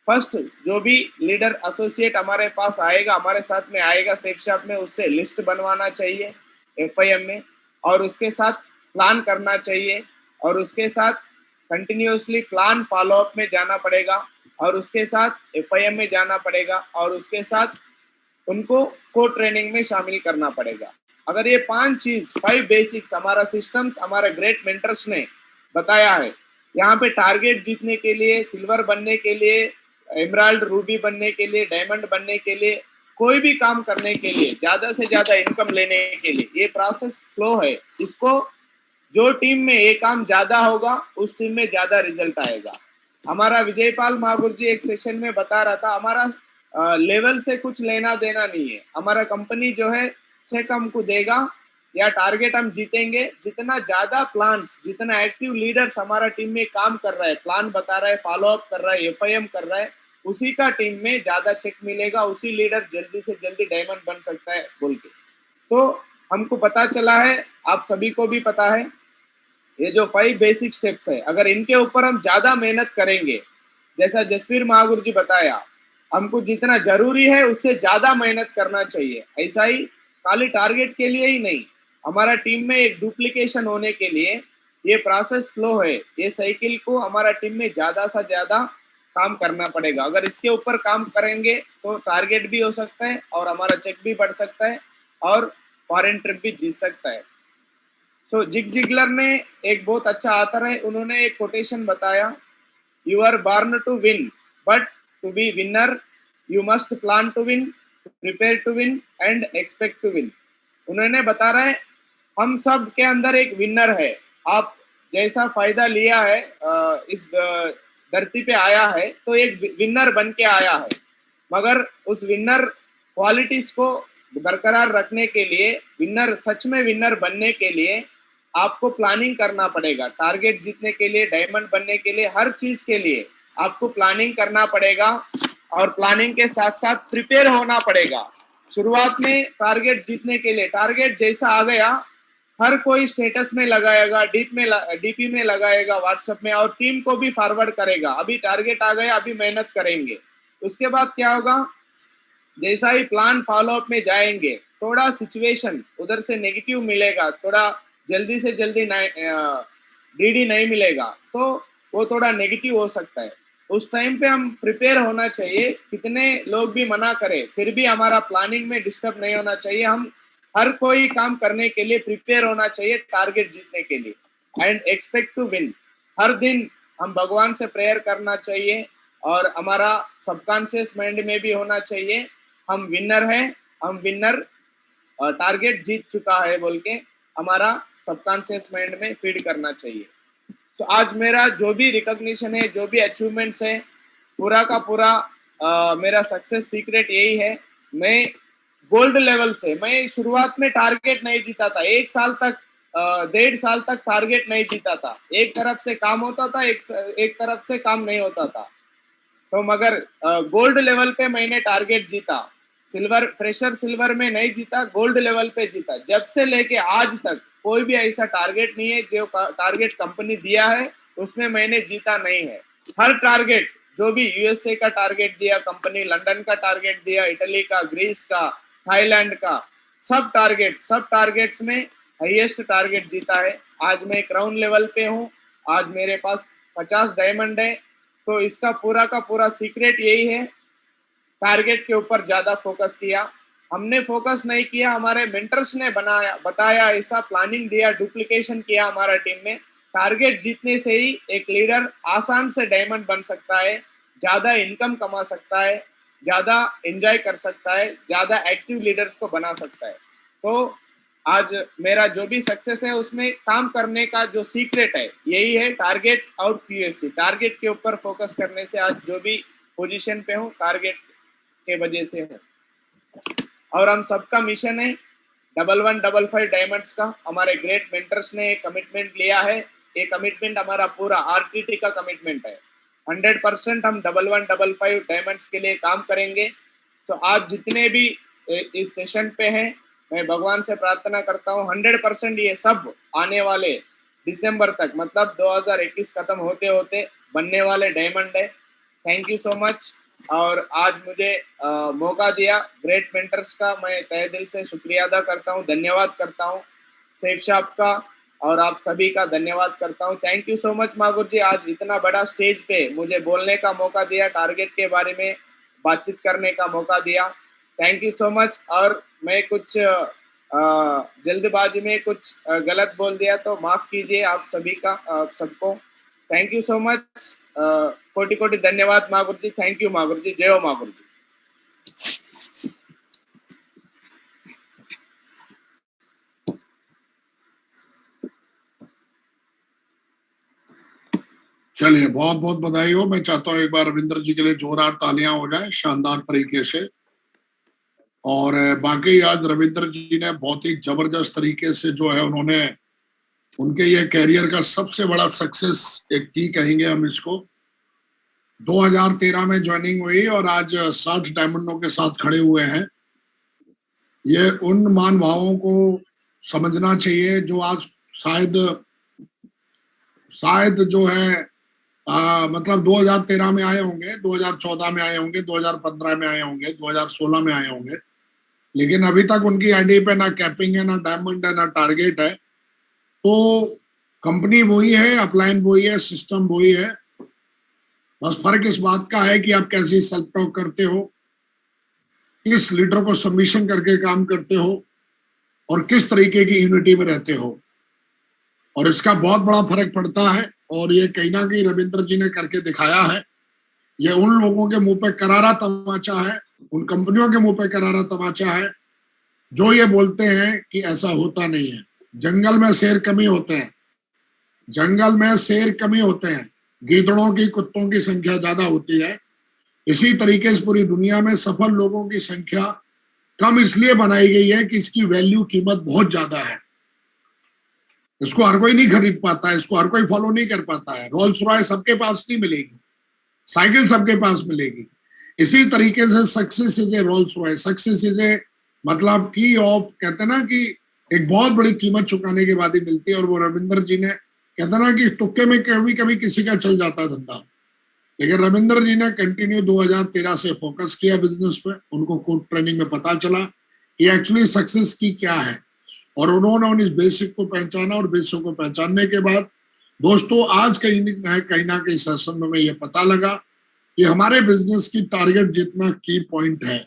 फर्स्ट, जो भी लीडर एसोसिएट हमारे पास आएगा, हमारे साथ में आएगा सेफ शॉप में, उससे लिस्ट बनवाना चाहिए FIM में, और उसके साथ प्लान करना चाहिए, और उसके साथ कंटिन्यूसली प्लान फॉलोअप में जाना पड़ेगा, और उसके साथ FIM में जाना पड़ेगा, और उसके साथ उनको को ट्रेनिंग में शामिल करना पड़ेगा। अगर ये 5 बेसिक्स हमारा सिस्टम्स, हमारे ग्रेट मेंटर्स ने बताया है, यहाँ पे टारगेट जीतने के लिए, सिल्वर बनने के लिए, एमराल्ड रूबी बनने के लिए, डायमंड बनने के लिए, कोई भी काम करने के लिए, ज्यादा से ज्यादा इनकम लेने के लिए, ये प्रोसेस फ्लो है। इसको जो टीम में ये काम ज्यादा होगा, उस टीम में ज्यादा रिजल्ट आएगा। हमारा विजयपाल महागुरु जी एक सेशन में बता रहा था, हमारा लेवल से कुछ लेना देना नहीं है। हमारा कंपनी जो है चेक हमको देगा या टारगेट हम जीतेंगे, जितना ज्यादा प्लान्स, जितना एक्टिव लीडर्स हमारा टीम में काम कर रहा है, प्लान बता रहा है, फॉलोअप कर रहा है, FIM कर रहा है, उसी का टीम में ज्यादा चेक मिलेगा, उसी लीडर जल्दी से जल्दी डायमंड बन सकता है बोल के। तो हमको पता चला है, आप सभी को भी पता है, ये जो 5 बेसिक स्टेप्स है, अगर इनके ऊपर हम ज्यादा मेहनत करेंगे, जैसा जसवीर महागुरु जी बताया, हमको जितना जरूरी है उससे ज्यादा मेहनत करना चाहिए। ऐसा ही खाली टारगेट के लिए ही नहीं, हमारा टीम में एक डुप्लीकेशन होने के लिए ये प्रोसेस फ्लो है, ये साइकिल को हमारा टीम में ज्यादा से ज्यादा काम करना पड़ेगा। अगर इसके ऊपर काम करेंगे तो टारगेट भी हो सकता है, और हमारा चेक भी बढ़ सकता है, और फॉरेन ट्रिप भी जीत सकता है। जिग जिगलर ने, एक बहुत अच्छा आथर है, उन्होंने एक कोटेशन बताया, you are born to win, but to be winner you must plan to win, prepare to win and expect to win. उन्होंने बता रहा है, हम सब के अंदर एक विनर है। आप जैसा फायदा लिया है, इस धरती पे आया है, तो एक विनर बन के आया है, मगर उस विनर क्वालिटीज को बरकरार रखने के लिए, विनर, सच में विनर बनने के लिए आपको प्लानिंग करना पड़ेगा। टारगेट जीतने के लिए, डायमंड बनने के लिए, हर चीज के लिए आपको प्लानिंग करना पड़ेगा, और प्लानिंग के साथ साथ प्रिपेयर होना पड़ेगा। शुरुआत में टारगेट जीतने के लिए, टारगेट जैसा आ गया, हर कोई स्टेटस में लगाएगा, DP में लगाएगा, व्हाट्सएप में, और टीम को भी फॉरवर्ड करेगा, अभी टारगेट आ गया, अभी मेहनत करेंगे। उसके बाद क्या होगा, जैसा ही प्लान फॉलोअप में जाएंगे, थोड़ा सिचुएशन उधर से नेगेटिव मिलेगा, थोड़ा जल्दी से जल्दी DD नहीं मिलेगा, तो वो थोड़ा नेगेटिव हो सकता है। उस टाइम पे हम प्रिपेयर होना चाहिए, कितने लोग भी मना करें फिर भी हमारा प्लानिंग में डिस्टर्ब नहीं होना चाहिए। हम हर कोई काम करने के लिए प्रिपेयर होना चाहिए, टारगेट जीतने के लिए, एंड एक्सपेक्ट टू विन। हर दिन हम भगवान से प्रेयर करना चाहिए, और हमारा सबकॉन्शियस माइंड में भी होना चाहिए, हम विनर हैं, हम विनर, टारगेट जीत चुका है बोल के। हमारा सबकॉन्शियस माइंड में फीड करना चाहिए। तो आज मेरा जो भी रिकॉग्निशन है, जो भी अचीवमेंट्स है, पूरा का पूरा मेरा सक्सेस सीक्रेट यही है। मैं गोल्ड लेवल से, मैं शुरुआत में टारगेट नहीं जीता था, 1 साल तक 1.5 साल तक टारगेट नहीं जीता था। एक तरफ से काम होता था, एक तरफ से काम नहीं होता था। तो मगर गोल्ड लेवल पे मैंने टारगेट जीता। सिल्वर, फ्रेशर सिल्वर में नहीं जीता, गोल्ड लेवल पे जीता। जब से लेके आज तक कोई भी ऐसा टारगेट नहीं है जो टारगेट कंपनी दिया है उसमें मैंने जीता नहीं है। हर टारगेट जो भी यूएसए का टारगेट दिया कंपनी, लंदन का टारगेट दिया, इटली का, ग्रीस का, थाईलैंड का, सब टारगेट्स में हाईएस्ट टारगेट जीता है। आज मैं क्राउन लेवल पे हूँ। आज मेरे पास 50 डायमंड है। तो इसका पूरा का पूरा सीक्रेट यही है, टारगेट के ऊपर ज्यादा फोकस किया। हमने फोकस नहीं किया, हमारे मेंटर्स ने बताया, ऐसा प्लानिंग दिया, डुप्लीकेशन किया हमारा टीम में। टारगेट जीतने से ही एक लीडर आसान से डायमंड बन सकता है, ज्यादा इनकम कमा सकता है, ज्यादा एंजॉय कर सकता है, ज्यादा एक्टिव लीडर्स को बना सकता है। तो आज मेरा जो भी सक्सेस है उसमें काम करने का जो सीक्रेट है यही है, टारगेट और क्यूएससी। टारगेट के ऊपर फोकस करने से आज जो भी पोजीशन पे हूँ टारगेट के वजह से हूँ। और हम सबका मिशन है 1115 डायमंड्स का। हमारे ग्रेट मेंटर्स ने कमिटमेंट लिया है। ये कमिटमेंट हमारा पूरा आरटीटी का कमिटमेंट है। 100% हम 1115 डायमंड्स के लिए काम करेंगे। तो आज जितने भी इस सेशन पे हैं, मैं भगवान से प्रार्थना करता हूँ 100% ये सब आने वाले दिसंबर तक, मतलब 2021 खत्म होते होते बनने वाले डायमंड है। Thank you so much. और आज मुझे मौका दिया ग्रेट मेंटर्स का मैं तहे दिल से शुक्रिया अदा करता हूँ, धन्यवाद करता हूँ। सैफ साहब का और आप सभी का धन्यवाद करता हूँ। थैंक यू सो मच मागुर जी, आज इतना बड़ा स्टेज पे मुझे बोलने का मौका दिया, टारगेट के बारे में बातचीत करने का मौका दिया। Thank you so much. और मैं कुछ जल्दबाजी में कुछ गलत बोल दिया तो माफ कीजिए आप सभी का, सबको। Thank you so much. कोटि कोटि धन्यवाद मागुर जी। थैंक यू मागुर जी। जय हो मागुर जी। चलिए, बहुत बहुत बधाई हो। मैं चाहता हूँ एक बार रविंद्र जी के लिए जोरदार तालियां हो जाए शानदार तरीके से। और बाकी आज रविंद्र जी ने बहुत ही जबरदस्त तरीके से जो है उन्होंने उनके ये कैरियर का सबसे बड़ा सक्सेस एक की कहेंगे हम इसको। 2013 में ज्वाइनिंग हुई और आज 60 डायमंडों के साथ खड़े हुए हैं। ये उन मान भावों को समझना चाहिए जो आज शायद जो है मतलब 2013 में आए होंगे, 2014 में आए होंगे, 2015 में आए होंगे, 2016 में आए होंगे, लेकिन अभी तक उनकी आईडी पे ना कैपिंग है, ना डायमंड है, ना टारगेट है। तो कंपनी वही है, अपलाइन वही है, सिस्टम वही है। बस फर्क इस बात का है कि आप कैसे सेल्फ टॉक करते हो, किस लीडर को सबमिशन करके काम करते हो और किस तरीके की यूनिटी में रहते हो। और इसका बहुत बड़ा फर्क पड़ता है। और ये कहीं ना कहीं रविंद्र जी ने करके दिखाया है। ये उन लोगों के मुंह पे करारा तमाचा है, उन कंपनियों के मुंह पे करारा तमाचा है जो ये बोलते हैं कि ऐसा होता नहीं है। जंगल में शेर कमी होते हैं, जंगल में शेर कमी होते हैं, गीदड़ों की, कुत्तों की संख्या ज्यादा होती है। इसी तरीके से पूरी दुनिया में सफल लोगों की संख्या कम इसलिए बनाई गई है कि इसकी वैल्यू, कीमत बहुत ज्यादा है। इसको हर कोई नहीं खरीद पाता है, इसको हर कोई फॉलो नहीं कर पाता है। रोल्स रॉयस सबके पास नहीं मिलेगी, साइकिल सबके पास मिलेगी। इसी तरीके से success is a Rolls Royce, success is a मतलब की ऑफ, कहते हैं ना कि एक बहुत बड़ी कीमत चुकाने के बाद ही मिलती है। और वो रविंद्र जी ने, कहते ना कि तुक्के में कभी कभी किसी का चल जाता धंधा, लेकिन रविंद्र जी ने कंटिन्यू 2013 से फोकस किया बिजनेस पे। उनको कोड ट्रेनिंग में पता चला कि एक्चुअली सक्सेस की क्या है, और उन्होंने इस बेसिक को पहचाना। और बेसिक को पहचानने के बाद दोस्तों आज कहीं ना कहीं सेशन में ये पता लगा कि हमारे बिजनेस की टारगेट जितना की पॉइंट है।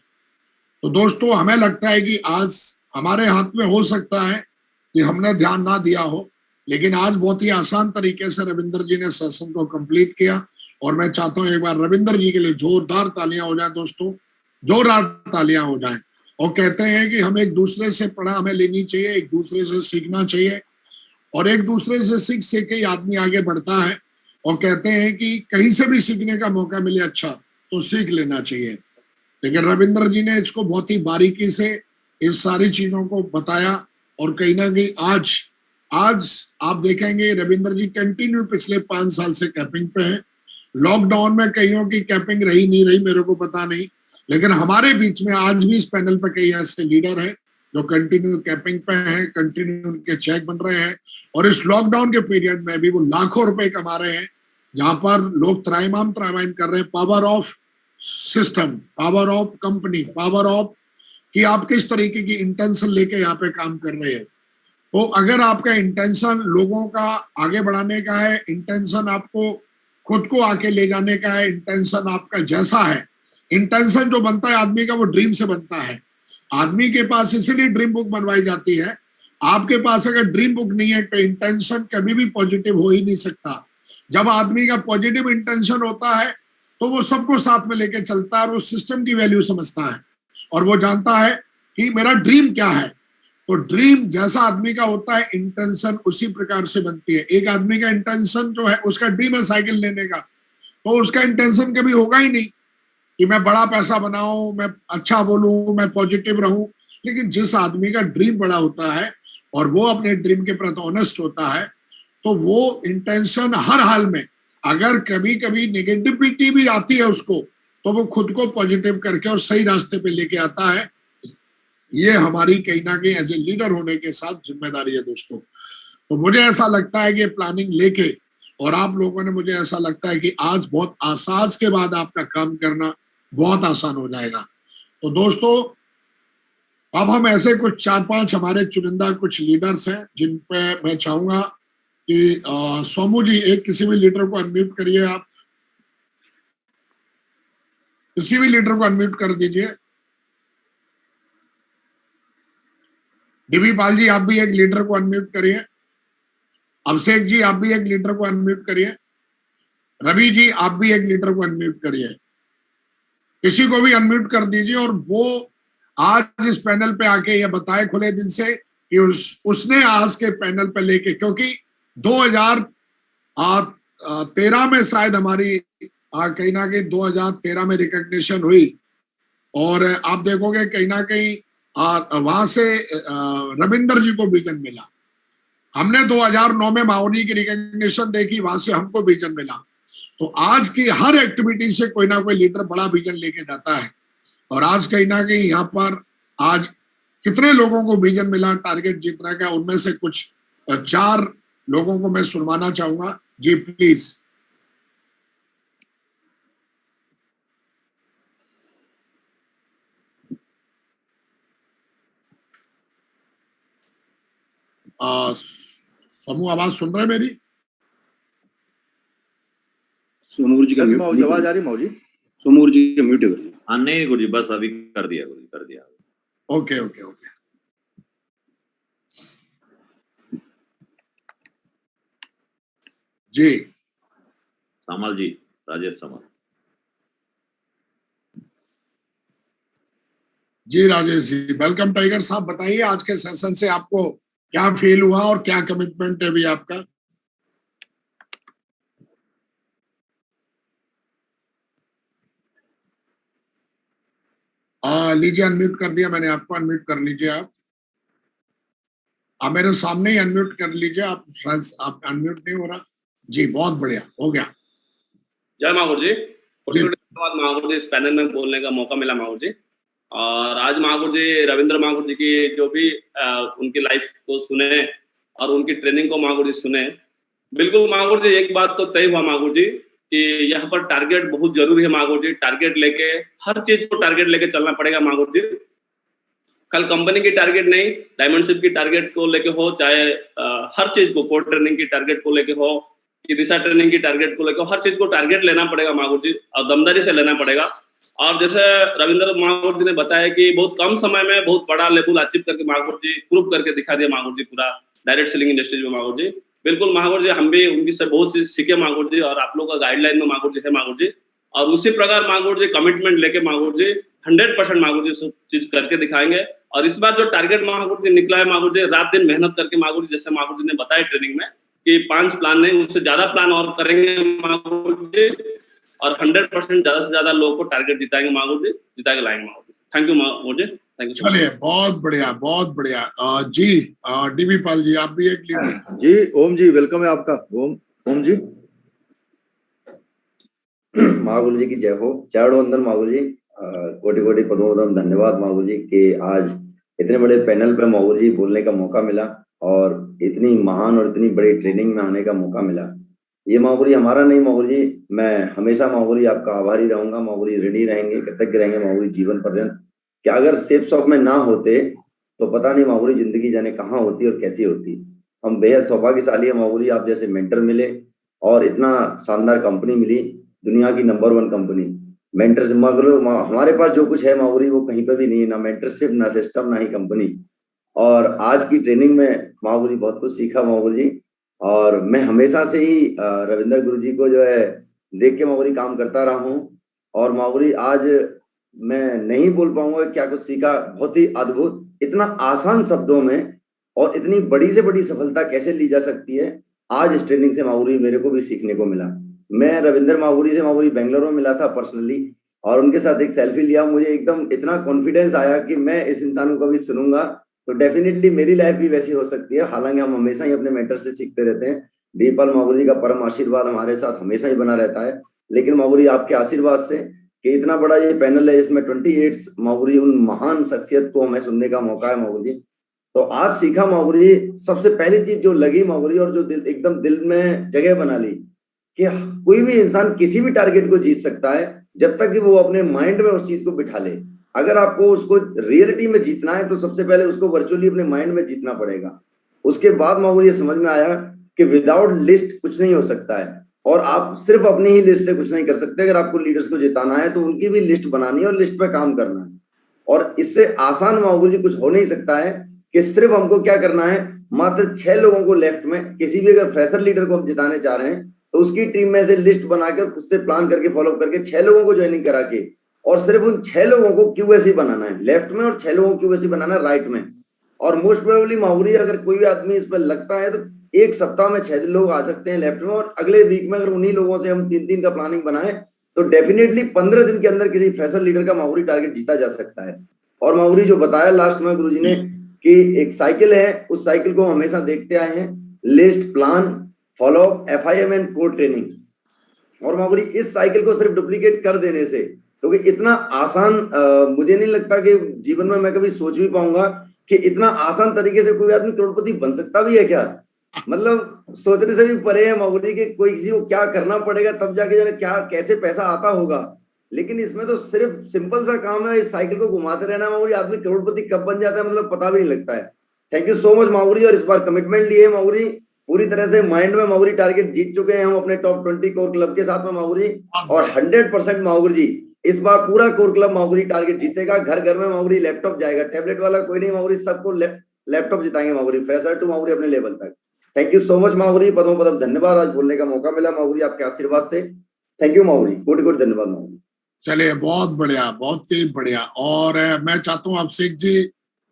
तो दोस्तों हमें लगता है कि आज हमारे हाथ में हो सकता है कि हमने ध्यान ना दिया हो, लेकिन आज बहुत ही आसान तरीके से रविंद्र जी ने सेशन को कंप्लीट किया। और मैं चाहता हूं एक बार रविंद्र जी के लिए जोरदार तालियां हो जाए दोस्तों, जोरदार तालियां हो जाएं। और कहते हैं कि हम एक दूसरे से पढ़ा हमें लेनी चाहिए, एक दूसरे से सीखना चाहिए, और एक दूसरे से सीख के ही आदमी आगे बढ़ता है। और कहते हैं कि कहीं से भी सीखने का मौका मिले अच्छा तो सीख लेना चाहिए। लेकिन रविंद्र जी ने इसको बहुत ही बारीकी से इस सारी चीजों को बताया, और कहीं ना कहीं आज आप देखेंगे रविंद्र जी कंटिन्यू पिछले 5 साल से कैपिंग पे हैं। लॉकडाउन में कईयों की कैपिंग रही नहीं रही मेरे को पता नहीं, लेकिन हमारे बीच में आज भी इस पैनल पे कई ऐसे लीडर हैं जो कंटिन्यू कैपिंग पे हैं, कंटिन्यू उनके चेक बन रहे हैं, और इस लॉकडाउन के पीरियड में भी वो लाखों रुपए कमा रहे हैं, जहां पर लोग त्राइमाम कर रहे हैं। Power of system, power of company, power of कि आप किस तरीके की इंटेंशन लेके यहाँ पे काम कर रहे हैं। तो अगर आपका इंटेंशन लोगों का आगे बढ़ाने का है, इंटेंशन आपको खुद को आके ले जाने का है, इंटेंशन आपका जैसा है, इंटेंशन जो बनता है आदमी का वो ड्रीम से बनता है। आदमी के पास इसीलिए ड्रीम बुक बनवाई जाती है। आपके पास अगर ड्रीम बुक नहीं है तो इंटेंशन कभी भी पॉजिटिव हो ही नहीं सकता। जब आदमी का पॉजिटिव इंटेंशन होता है तो वो सबको साथ में लेके चलता है, और वो सिस्टम की वैल्यू समझता है, और वो जानता है कि मेरा ड्रीम क्या है। तो ड्रीम जैसा आदमी का होता है, इंटेंशन उसी प्रकार से बनती है। एक आदमी का इंटेंशन जो है, उसका ड्रीम है साइकिल लेने का, तो उसका इंटेंशन कभी होगा ही नहीं कि मैं बड़ा पैसा बनाऊं, मैं अच्छा बोलूं, मैं पॉजिटिव रहूं। लेकिन जिस आदमी का ड्रीम बड़ा होता है और वो अपने ड्रीम के प्रति ऑनेस्ट होता है, तो वो इंटेंशन हर हाल में, अगर कभी कभी नेगेटिविटी भी आती है उसको, तो वो खुद को पॉजिटिव करके और सही रास्ते पे लेके आता है। ये हमारी कहीं ना कहीं एज ए लीडर होने के साथ जिम्मेदारी है दोस्तों। तो मुझे ऐसा लगता है कि प्लानिंग लेके, और आप लोगों ने, मुझे ऐसा लगता है कि आज बहुत आसाज के बाद आपका काम करना बहुत आसान हो जाएगा। तो दोस्तों, अब हम ऐसे कुछ 4-5 हमारे चुनिंदा कुछ लीडर्स हैं जिन पे मैं चाहूंगा कि सोमू जी एक किसी भी लीडर को अनम्यूट करिए। आप किसी भी लीडर को अनम्यूट कर दीजिए। डीबी पाल जी आप भी एक लीडर को अनम्यूट करिए। अभिषेक जी आप भी एक लीडर को अनम्यूट करिए। रवि जी आप भी एक लीडर को अनम्यूट करिए। किसी को भी अनम्यूट कर दीजिए, और वो आज इस पैनल पे आके ये बताए खुले दिल से कि उसने आज के पैनल पे लेके, क्योंकि 2013 में शायद हमारी कहीं ना कहीं 2013 में रिकॉग्निशन हुई, और आप देखोगे कहीं ना कहीं वहां से रविंदर जी को विजन मिला। हमने 2009 में माओनी की रिकॉग्निशन देखी, वहां से हमको विजन मिला। तो आज की हर एक्टिविटी से कोई ना कोई लीडर बड़ा विजन लेके जाता है, और आज कहीं ना कहीं यहाँ पर आज कितने लोगों को विजन मिला टारगेट जीतने का, उनमें से कुछ 4 लोगों को मैं सुनवाना चाहूंगा। जी प्लीज। समूह आवाज सुन रहे हैं मेरी? सोमू जी का मऊ आवाज आ रही मऊ जी? सोमू जी का म्यूट करिए। हाँ नहीं गुरुजी, बस अभी कर दिया गुरुजी, कर दिया। Okay okay okay. जी सामल जी, राजेश सामल जी। राजेश जी वेलकम। टाइगर साहब बताइए आज के सेशन से आपको क्या फील हुआ और क्या कमिटमेंट है भी आपका? लीजिए, अनम्यूट कर दिया मैंने आपको, अनम्यूट कर लीजिए। आप मेरे सामने ही अनम्यूट कर लीजिए। आप अनम्यूट नहीं हो रहा। जी बहुत बढ़िया, हो गया। जय महागुरु जी। धन्यवाद महागुरु जी, इस पैनल में बोलने का मौका मिला महागुरु जी। और आज महागुरु जी, रविंद्र महागुरु जी की जो भी उनकी लाइफ को सुने और उनकी ट्रेनिंग को महागुरु जी सुने। बिल्कुल महागुरु जी, एक बात तो तय हुआ महागुरु जी कि यहाँ पर टारगेट बहुत जरूरी है महागुरु जी। टारगेट लेके, हर चीज को टारगेट लेके चलना पड़ेगा महागुरु जी। कल कंपनी की टारगेट नहीं, डायमंडशिप की टारगेट को लेके हो, चाहे हर चीज को, कोर ट्रेनिंग की टारगेट को लेके हो, कि दिशा ट्रेनिंग की टारगेट को लेकर, हर चीज को टारगेट लेना पड़ेगा महागुरु जी, और दमदारी से लेना पड़ेगा। और जैसे रविंद्र महागुरु जी ने बताया कि बहुत कम समय में बहुत बड़ा लेवल अचीव करके महागुरु जी प्रूव करके दिखा दिया महागुरु जी पूरा डायरेक्ट सेलिंग इंडस्ट्री में महागुरु जी। बिल्कुल महागुरु जी, हम भी उनकी से बहुत चीज सीखे महागुरु जी, और आप लोग का गाइडलाइन में महागुरु जी है महागुरु जी। और उसी प्रकार महागुरु जी कमिटमेंट लेके महागुरु जी 100% माँ गुरु जी सब चीज करके दिखाएंगे। और इस बार जो टारगेट माँ गुरु जी निकला है, माँ गुरु जी रात दिन मेहनत करके माँ गुरु जी, जैसे माँ गुरु जी ने बताया ट्रेनिंग में कि 5 प्लान नहीं उससे ज्यादा प्लान और करेंगे माँ गुरु जी, और 100% ज्यादा से ज्यादा लोगों को टारगेट जिताएंगे माँ गुरु जी, जिता के लाएंगे माँ गुरु जी। थैंक यू माँ गुरु जी, थैंक यू। चलिए बहुत बढ़िया, बहुत बढ़िया। जी डीबी पाल जी, आप भी एक लीड जी। ओम जी, वेलकम है आपका। ओम जी, माँ गुरु जी की जय हो। चरण वंदन माँ गुरु जी, कोटि कोटि पद्मोदम धन्यवाद माँ गुरु जी कि आज इतने बड़े पैनल पे माँ गुरु जी बोलने का मौका मिला और इतनी महान और इतनी बड़ी ट्रेनिंग में आने का मौका मिला। ये माँ गुरु जी हमारा नहीं माँ गुरु जी, मैं हमेशा माँ गुरु जी आपका आभारी रहूंगा। माँ गुरु जी ऋणी रहेंगे, कृतज्ञ रहेंगे माँ गुरु जी जीवन पर्यंत, कि अगर सेफ शॉप में ना होते तो पता नहीं माँ गुरु जी जिंदगी जाने कहाँ होती और कैसी होती। हम बेहद सौभाग्यशाली है माँ गुरु जी, आप जैसे मेंटर मिले और इतना शानदार कंपनी मिली, दुनिया की नंबर 1 कंपनी। मेंटरशिप हमारे पास जो कुछ है माँ गुरु जी वो कहीं पे भी नहीं है, ना मेंटरशिप, ना सिस्टम, ना ही कंपनी। और आज की ट्रेनिंग में माँ गुरु जी बहुत कुछ सीखा माँ गुरु जी, और मैं हमेशा से ही रविंदर गुरु जी को जो है देख के माँ गुरु जी काम करता रहा हूँ। और माँ गुरु जी आज मैं नहीं बोल पाऊंगा क्या कुछ सीखा, बहुत ही अद्भुत, इतना आसान शब्दों में और इतनी बड़ी से बड़ी सफलता कैसे ली जा सकती है, आज इस ट्रेनिंग से माँ गुरु जी मेरे को भी सीखने को मिला। मैं रविंदर माँ गुरु जी से माँ गुरु जी बेंगलोर में मिला था पर्सनली, और उनके साथ एक सेल्फी लिया। मुझे एकदम इतना कॉन्फिडेंस आया कि मैं इस इंसान को कभी सुनूंगा तो डेफिनेटली मेरी लाइफ भी वैसी हो सकती है। हालांकि हम हमेशा ही अपने मेंटर से सीखते रहते हैं। दीपाल माँ गुरु जी का परम आशीर्वाद हमारे साथ हमेशा ही बना रहता है। लेकिन माँ गुरु जी आपके आशीर्वाद से कि इतना बड़ा ये पैनल है जिसमें 28 माँ गुरु जी उन महान शख्सियत को हमें सुनने का मौका है माँ गुरु जी, तो आज सीखा माँ गुरु जी। सबसे पहली चीज जो लगी माँ गुरु जी और जो एकदम दिल में जगह बना ली कि कोई भी इंसान किसी भी टारगेट को जीत सकता है जब तक कि वो अपने माइंड में उस चीज को बिठा ले। अगर आपको उसको रियलिटी में जीतना है तो सबसे पहले उसको वर्चुअली अपने माइंड में जीतना पड़ेगा। उसके बाद माँ गुरु जी समझ में आया कि विदाउट लिस्ट कुछ नहीं हो सकता है, और आप सिर्फ अपनी ही लिस्ट से कुछ नहीं कर सकते। अगर आपको लीडर्स को जिताना है तो उनकी भी लिस्ट बनानी है और लिस्ट पे काम करना है। और इससे आसान माँ गुरु जी कुछ हो नहीं सकता है कि सिर्फ हमको क्या करना है, मात्र 6 लोगों को लेफ्ट में, किसी भी अगर फ्रेशर लीडर को हम जिताने चाह रहे हैं तो उसकी टीम में से लिस्ट बनाकर खुद से प्लान करके फॉलो करके 6 लोगों को ज्वाइनिंग करा के, और सिर्फ उन 6 लोगों को क्यूएसी बनाना है लेफ्ट में और 6 लोगों को क्यूएसी बनाना है राइट में। और मोस्ट प्रोबेबली माँ गुरु जी अगर कोई भी आदमी इस पर लगता है तो एक सप्ताह में 6 लोग आ सकते हैं लेफ्ट में, और अगले वीक में अगर उन्हीं लोगों से हम 3 का प्लानिंग बनाए तो डेफिनेटली 15 दिन के अंदर किसी फ्रेशर लीडर का माँ गुरु जी टारगेट जीता जा सकता है। और माँ गुरु जी जो बताया लास्ट में गुरु जी ने कि एक साइकिल है, उस साइकिल को हमेशा देखते आए हैं, list, plan, follow, FIM and core training. और माँ गुरु जी इस साइकिल को सिर्फ डुप्लीकेट कर देने से, क्योंकि इतना आसान मुझे नहीं लगता कि जीवन में मैं कभी सोच भी पाऊंगा कि इतना आसान तरीके से कोई आदमी करोड़पति बन सकता भी है क्या। मतलब सोचने से भी परे है माँ गुरु जी कि कोई किसी को क्या करना पड़ेगा तब जाके जाने क्या कैसे पैसा आता होगा। लेकिन इसमें तो सिर्फ सिंपल सा काम है, इस साइकिल को घुमाते रहना माँ गुरु जी, आदमी करोड़पति कब बन जाता है मतलब पता भी नहीं लगता है। थैंक यू सो मच माँ गुरु जी। और इस बार कमिटमेंट लिए माँ गुरु जी, पूरी तरह से माइंड में माँ गुरु जी टारगेट जीत चुके हैं हम अपने टॉप 20 कोर क्लब के साथ में माँ गुरु जी, और 100% माँ गुरु जी इस बार पूरा कोर क्लब माँ गुरु जी टारगेट जीतेगा। घर घर में माँ गुरु जी लैपटॉप जाएगा, टैबलेट वाला कोई नहीं, माँ गुरु जी सबको लैपटॉप जिताएंगे माँ गुरु जी, फ्रेशर टू माँ गुरु जी अपने लेवल तक। थैंक यू सो मच माँ गुरु जी, पदों पदम धन्यवाद, आज बोलने का मौका मिला माँ गुरु जी आपके आशीर्वाद से। थैंक यू माँ गुरु जी, कोटि कोटि धन्यवाद माँ गुरु जी। चलिए बहुत बढ़िया, बहुत ही बढ़िया। और मैं चाहता हूँ अभिषेक जी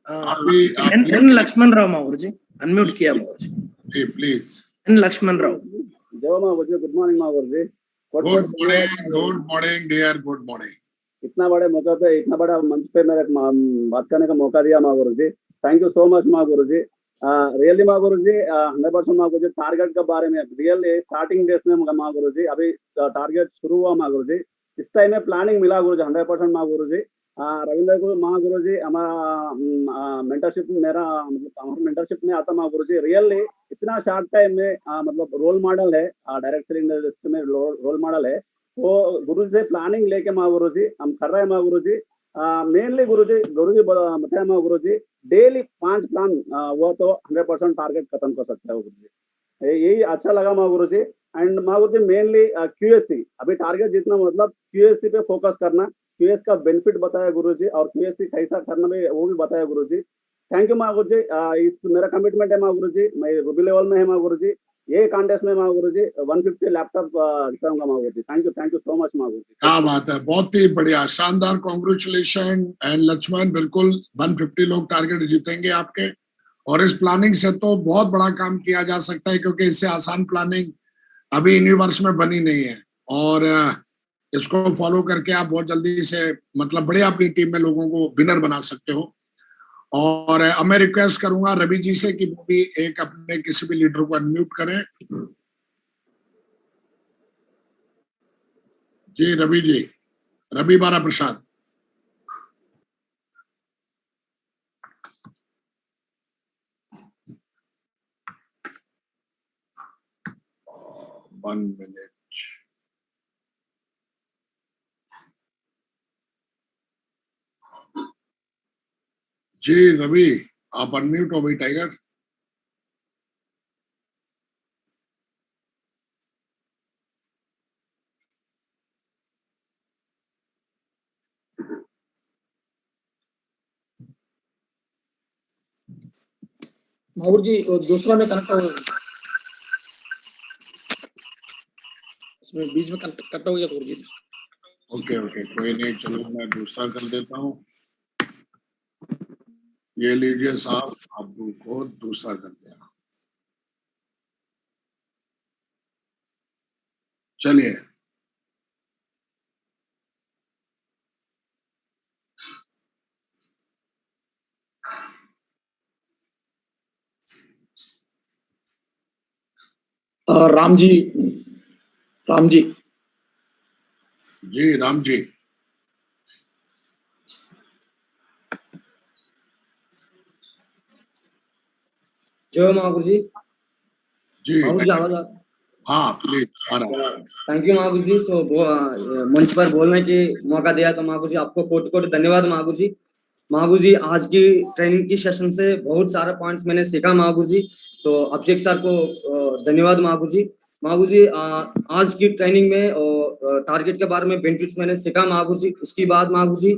आप भी एन लक्ष्मण राव माँ गुरु जी अनम्यूट किया माँ गुरु जी, प्लीज। एन लक्ष्मण राव। जय माँ गुरु जी, गुड मॉर्निंग माँ गुरु जी। Good morning dear, good morning. इतना बड़े मौके पे, इतना बड़ा मंच पे मेरे बात करने का मौका दिया माँ गुरु जी, थैंक यू सो मच माँ गुरु जी। रियली माँ गुरु जी 100% माँ गुरु जी टारगेट के बारे में रियली स्टार्टिंग डेज में माँ गुरु जी, अभी टारगेट शुरू हुआ माँ गुरु जी, इस टाइम में प्लानिंग मिला गुरु जी 100% माँ गुरु जी। रविंद्र गुरु माँ गुरु जी हमारा मेंटरशिप, मेरा मतलब मेंटरशिप में आता माँ गुरु जी, रियली इतना शॉर्ट टाइम में मतलब रोल मॉडल है, डायरेक्ट सेलिंग इंडस्ट्री में रोल मॉडल है। तो गुरु जी से प्लानिंग लेके माँ गुरु जी हम कर रहे हैं माँ गुरु जी। मेनली गुरु जी बताया माँ गुरु जी, डेली 5 प्लान वो तो 100% टारगेट खत्म कर सकता है गुरु जी, यही अच्छा लगा माँ गुरु जी। एंड माँ गुरु जी मेनली QSC, अभी टारगेट जितना मतलब QSC पे फोकस करना, QS का बेनिफिट बताया गुरु जी, और QSC कैसा करना भी वो भी बताया गुरु जी। थैंक यू माँ गुरु जी। इस मेरा कमिटमेंट है माँ गुरु जी, मैं रूबी लेवल में है माँ गुरु जी, ये कॉन्टेस्ट में माँ गुरु जी 150 लैपटॉप जिताऊंगा माँ गुरु जी। थैंक यू सो मच माँ गुरु जी। क्या बात है, बहुत ही बढ़िया, शानदार, कॉन्ग्रेचुलेशन एंड लक्ष्मण, बिल्कुल 150 लोग टारगेट जीतेंगे आपके। और इस प्लानिंग से तो बहुत बड़ा काम किया जा सकता है, क्योंकि इससे आसान प्लानिंग अभी यूनिवर्स में बनी नहीं है, और इसको फॉलो करके आप बहुत जल्दी से मतलब बड़े अपनी टीम में लोगों को विनर बना सकते हो। और अब मैं रिक्वेस्ट करूंगा रवि जी से कि वो भी एक अपने किसी भी लीडर को अनम्यूट करें। जी रवि जी, रवि बारा प्रसाद। One minute. जी रवि, आप अनम्यूट हो भाई टाइगर। माहौर जी दूसरा में कनेक्ट हो, इसमें बीच में कट हो गया माहौर जी। ओके ओके, कोई नहीं, चलो मैं दूसरा कर देता हूँ। ये लीजिए साहब, आपको दूसरा कर दिया। चलिए, राम जी, राम जी, जी राम जी। जय माहौर जी। जी माहौर जी आवाज हाँ प्लीज आ रहा है। थैंक यू माहौर जी। सो मंच पर बोलने की मौका दिया तो माहौर जी आपको कोटि कोटि धन्यवाद माहौर जी। माहौर जी आज की ट्रेनिंग की सेशन से बहुत सारे पॉइंट्स मैंने सीखा माहौर जी। तो अभिषेक सर को धन्यवाद माहौर जी। माहौर जी आज की ट्रेनिंग में टारगेट के बारे में बेनिफिट्स मैंने सीखा माहौर जी। उसके बाद माहौर जी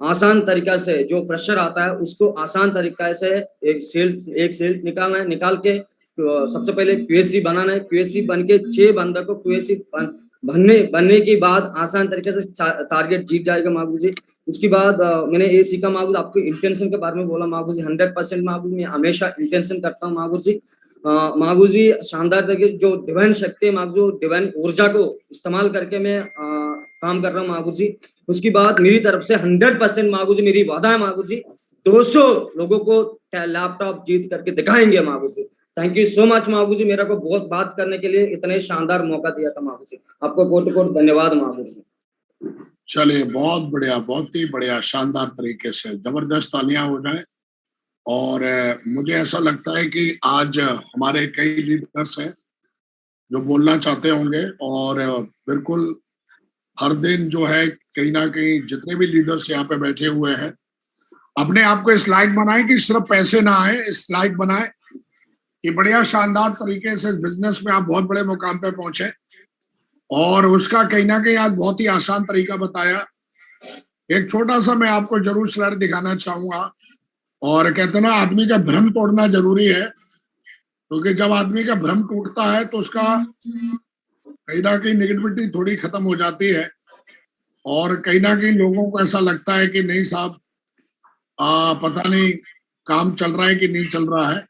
आसान तरीका से जो प्रेशर आता है उसको आसान तरीका से एक सेल्स निकालना है, निकाल के सबसे पहले क्यूएससी बनाना है। क्यूएससी बन के 6 बंदर को क्यूएससी बनने के बाद आसान तरीके से टारगेट जीत जाएगा माहौर जी। उसके बाद मैंने ये सीखा माहौर, आपको इंटेंशन के बारे में बोला माहौर जी। 100% माहौर मैं हमेशा इंटेंशन करता हूँ माहौर जी। माहौर जी शानदार तरीके जो डिवाइन शक्ति है माहौर, जो डिवाइन ऊर्जा को इस्तेमाल करके मैं काम कर रहा हूँ माहौर जी। उसके बाद मेरी तरफ से 100% माहौर जी मेरी वादा है माहौर जी, 200 लोगों को लैपटॉप जीत करके दिखाएंगे Mahaur ji. Thank you so much Mahaur ji, मेरा को बहुत बात करने के लिए इतने शानदार मौका दिया था माहौर जी। आपको कोटि कोटि धन्यवाद माहौर जी। चलिए, बहुत बढ़िया, बहुत ही बढ़िया, शानदार तरीके से, जबरदस्त तालियां हो जाए। और मुझे ऐसा लगता है कि आज हमारे कई लीडर्स हैं जो बोलना चाहते होंगे, और बिल्कुल हर दिन जो है कहीं ना कहीं जितने भी लीडर्स यहाँ पे बैठे हुए हैं अपने आप को इस लायक बनाए कि सिर्फ पैसे ना आए, इस लायक बनाए कि बढ़िया शानदार तरीके से बिजनेस में आप बहुत बड़े मुकाम पे पहुंचे। और उसका कहीं ना कहीं आज बहुत ही आसान तरीका बताया। एक छोटा सा मैं आपको जरूर स्लाइड दिखाना चाहूंगा। और कहते हैं ना, आदमी का भ्रम तोड़ना जरूरी है, क्योंकि जब आदमी का भ्रम टूटता है तो उसका कहीं ना कहीं नेगेटिविटी थोड़ी खत्म हो जाती है। और कहीं ना कहीं लोगों को ऐसा लगता है कि नहीं साहब, पता नहीं काम चल रहा है कि नहीं चल रहा है।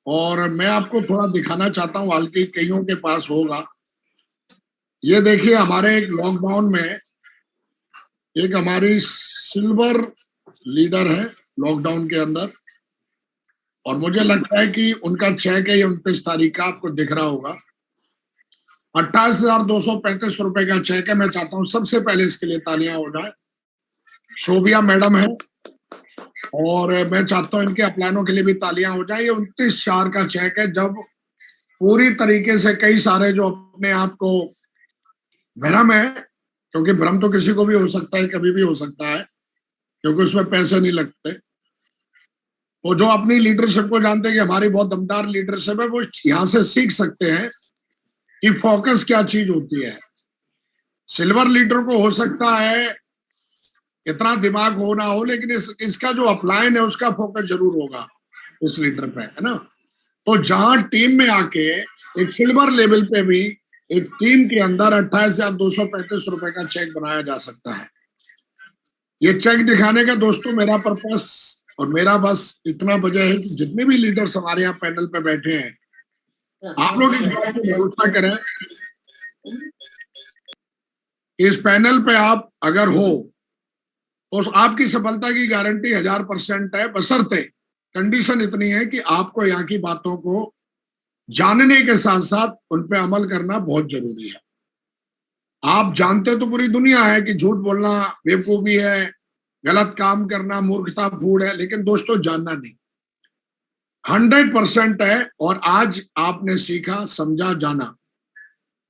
और मैं आपको थोड़ा दिखाना चाहता हूँ, हालांकि कईयों के पास होगा। ये देखिए, हमारे एक लॉकडाउन में एक हमारी सिल्वर लीडर है लॉकडाउन के अंदर, और मुझे लगता है कि उनका चेक है, ये 29 तारीख का आपको दिख रहा होगा, 28,235 रुपए का चेक है। मैं चाहता हूँ सबसे पहले इसके लिए तालियां हो जाए। शोभिया मैडम है, और मैं चाहता हूँ इनके अपलानों के लिए भी तालियां हो जाए। ये 29/4 का चेक है, जब पूरी तरीके से कई सारे जो अपने आप को भ्रम है, क्योंकि भ्रम तो किसी को भी हो सकता है, कभी भी हो सकता है, क्योंकि उसमें पैसे नहीं लगते। तो जो अपनी लीडरशिप को जानते हैं कि हमारी बहुत दमदार लीडरशिप है, वो यहाँ से सीख सकते हैं कि फोकस क्या चीज होती है। सिल्वर लीडर को हो सकता है इतना दिमाग हो ना हो, लेकिन इसका जो अपलाइन है उसका फोकस जरूर होगा इस लीडर पे, है ना। तो जहां टीम में आके एक सिल्वर लेवल पे भी एक टीम के अंदर 28,235 रुपए का चेक बनाया जा सकता है। ये चेक दिखाने का दोस्तों मेरा पर्पस और मेरा बस इतना वजह है कि जितने भी लीडर्स हमारे यहाँ पैनल पे बैठे हैं, आप लोग इस बात पे भरोसा करें, इस पैनल पे आप अगर हो तो आपकी सफलता की गारंटी 1000% है, बशर्ते कंडीशन इतनी है कि आपको यहाँ की बातों को जानने के साथ साथ उन पे अमल करना बहुत जरूरी है। आप जानते तो पूरी दुनिया है कि झूठ बोलना बेवकूफी है, गलत काम करना मूर्खतापूर्ण है, लेकिन दोस्तों जानना नहीं 100% है। और आज आपने सीखा, समझा, जाना।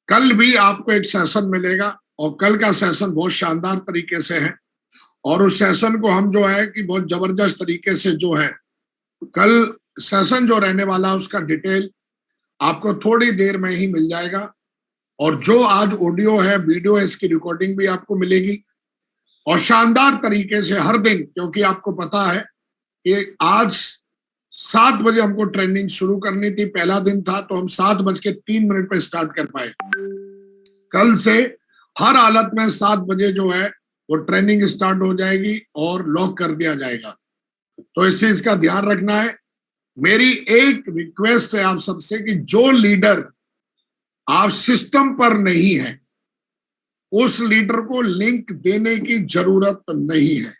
कल भी आपको एक सेशन मिलेगा और कल का सेशन बहुत शानदार तरीके से है और उस सेशन को हम जो है कि बहुत जबरदस्त तरीके से जो है कल सेशन जो रहने वाला उसका डिटेल आपको थोड़ी देर में ही मिल जाएगा। और जो आज ऑडियो है, वीडियो है, इसकी रिकॉर्डिंग भी आपको मिलेगी और शानदार तरीके से हर दिन, क्योंकि आपको पता है कि आज 7 बजे हमको ट्रेनिंग शुरू करनी थी, पहला दिन था तो हम 7:03 पे स्टार्ट कर पाए। कल से हर हालत में 7 बजे जो है वो ट्रेनिंग स्टार्ट हो जाएगी और लॉक कर दिया जाएगा। तो इस चीज का ध्यान रखना है। मेरी एक रिक्वेस्ट है आप सबसे कि जो लीडर आप सिस्टम पर नहीं है उस लीडर को लिंक देने की जरूरत नहीं है।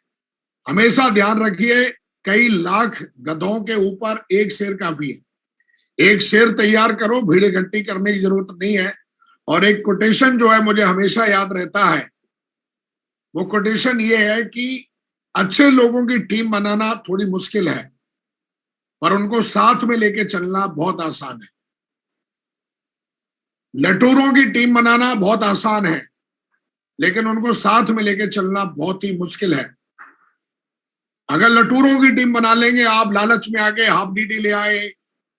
हमेशा ध्यान रखिए, कई लाख गधों के ऊपर एक शेर काफी है। एक शेर तैयार करो, भीड़ इकट्ठी करने की जरूरत नहीं है। और एक कोटेशन जो है मुझे हमेशा याद रहता है, वो कोटेशन ये है कि अच्छे लोगों की टीम बनाना थोड़ी मुश्किल है पर उनको साथ में लेके चलना बहुत आसान है। लटूरों की टीम बनाना बहुत आसान है लेकिन उनको साथ में लेके चलना बहुत ही मुश्किल है। अगर लटूरों की टीम बना लेंगे आप, लालच में आके हाफ डीडी ले आए,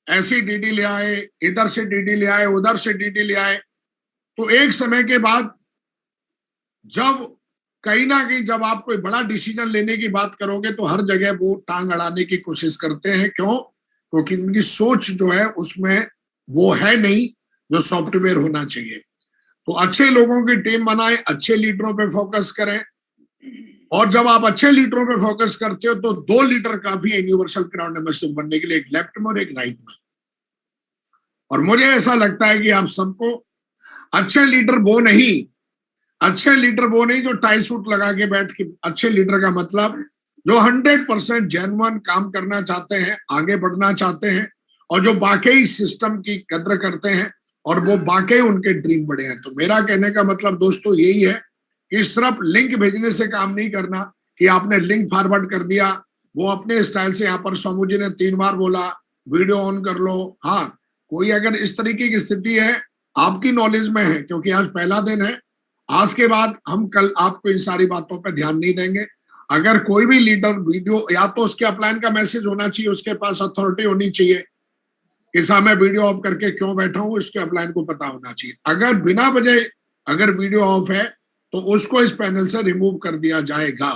ऐसी डीडी ले आए, इधर से डीडी ले आए, उधर से डीडी ले आए, तो एक समय के बाद जब कहीं ना कहीं जब आप कोई बड़ा डिसीजन लेने की बात करोगे तो हर जगह वो टांग अड़ाने की कोशिश करते हैं। क्यों? क्योंकि उनकी सोच जो है उसमें वो है नहीं जो सॉफ्टवेयर होना चाहिए। तो अच्छे लोगों की टीम बनाएं, अच्छे लीडरों पे फोकस करें। और जब आप अच्छे लीडरों पे फोकस करते हो तो 2 लीडर काफी है यूनिवर्सल क्राउड मेंबरशिप बनने के लिए, एक लेफ्ट में और एक राइट में। और मुझे ऐसा लगता है कि आप सबको अच्छे लीडर वो नहीं जो टाई सूट लगा के बैठ के, अच्छे लीडर का मतलब जो 100% जेन्युइन काम करना चाहते हैं, आगे बढ़ना चाहते हैं और जो वाकई सिस्टम की कद्र करते हैं और वो वाकई उनके ड्रीम बड़े हैं। तो मेरा कहने का मतलब दोस्तों यही है कि सिर्फ लिंक भेजने से काम नहीं करना कि आपने लिंक फॉरवर्ड कर दिया, वो अपने स्टाइल से, यहाँ पर सोमू जी ने 3 बार बोला वीडियो ऑन कर लो। हाँ, कोई अगर इस तरीके की स्थिति है, आपकी नॉलेज में है, क्योंकि आज पहला दिन है, आज के बाद हम कल आपको इन सारी बातों पर ध्यान नहीं देंगे। अगर कोई भी लीडर वीडियो, या तो उसके अपलाइन का मैसेज होना चाहिए, उसके पास अथॉरिटी होनी चाहिए कि साहब मैं वीडियो ऑफ करके क्यों बैठा हूं, उसके अपलाइन को पता होना चाहिए। अगर बिना वजह अगर वीडियो ऑफ है तो उसको इस पैनल से रिमूव कर दिया जाएगा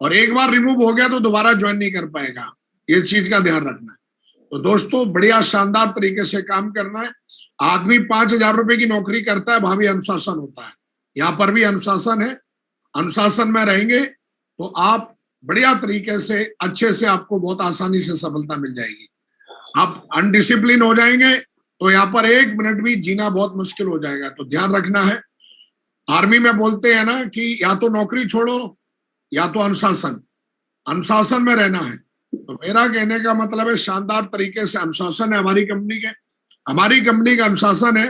और एक बार रिमूव हो गया तो दोबारा ज्वाइन नहीं कर पाएगा। ये चीज का ध्यान रखना है। तो दोस्तों बढ़िया शानदार तरीके से काम करना है। आदमी 5,000 रुपए की नौकरी करता है, वहां भी अनुशासन होता है, यहाँ पर भी अनुशासन है। अनुशासन में रहेंगे तो आप बढ़िया तरीके से, अच्छे से, आपको बहुत आसानी से सफलता मिल जाएगी। आप अनडिसिप्लिन हो जाएंगे तो यहाँ पर 1 मिनट भी जीना बहुत मुश्किल हो जाएगा। तो ध्यान रखना है। आर्मी में बोलते हैं ना कि या तो नौकरी छोड़ो या तो अनुशासन में रहना है। तो मेरा कहने का मतलब है शानदार तरीके से अनुशासन है हमारी कंपनी का अनुशासन है।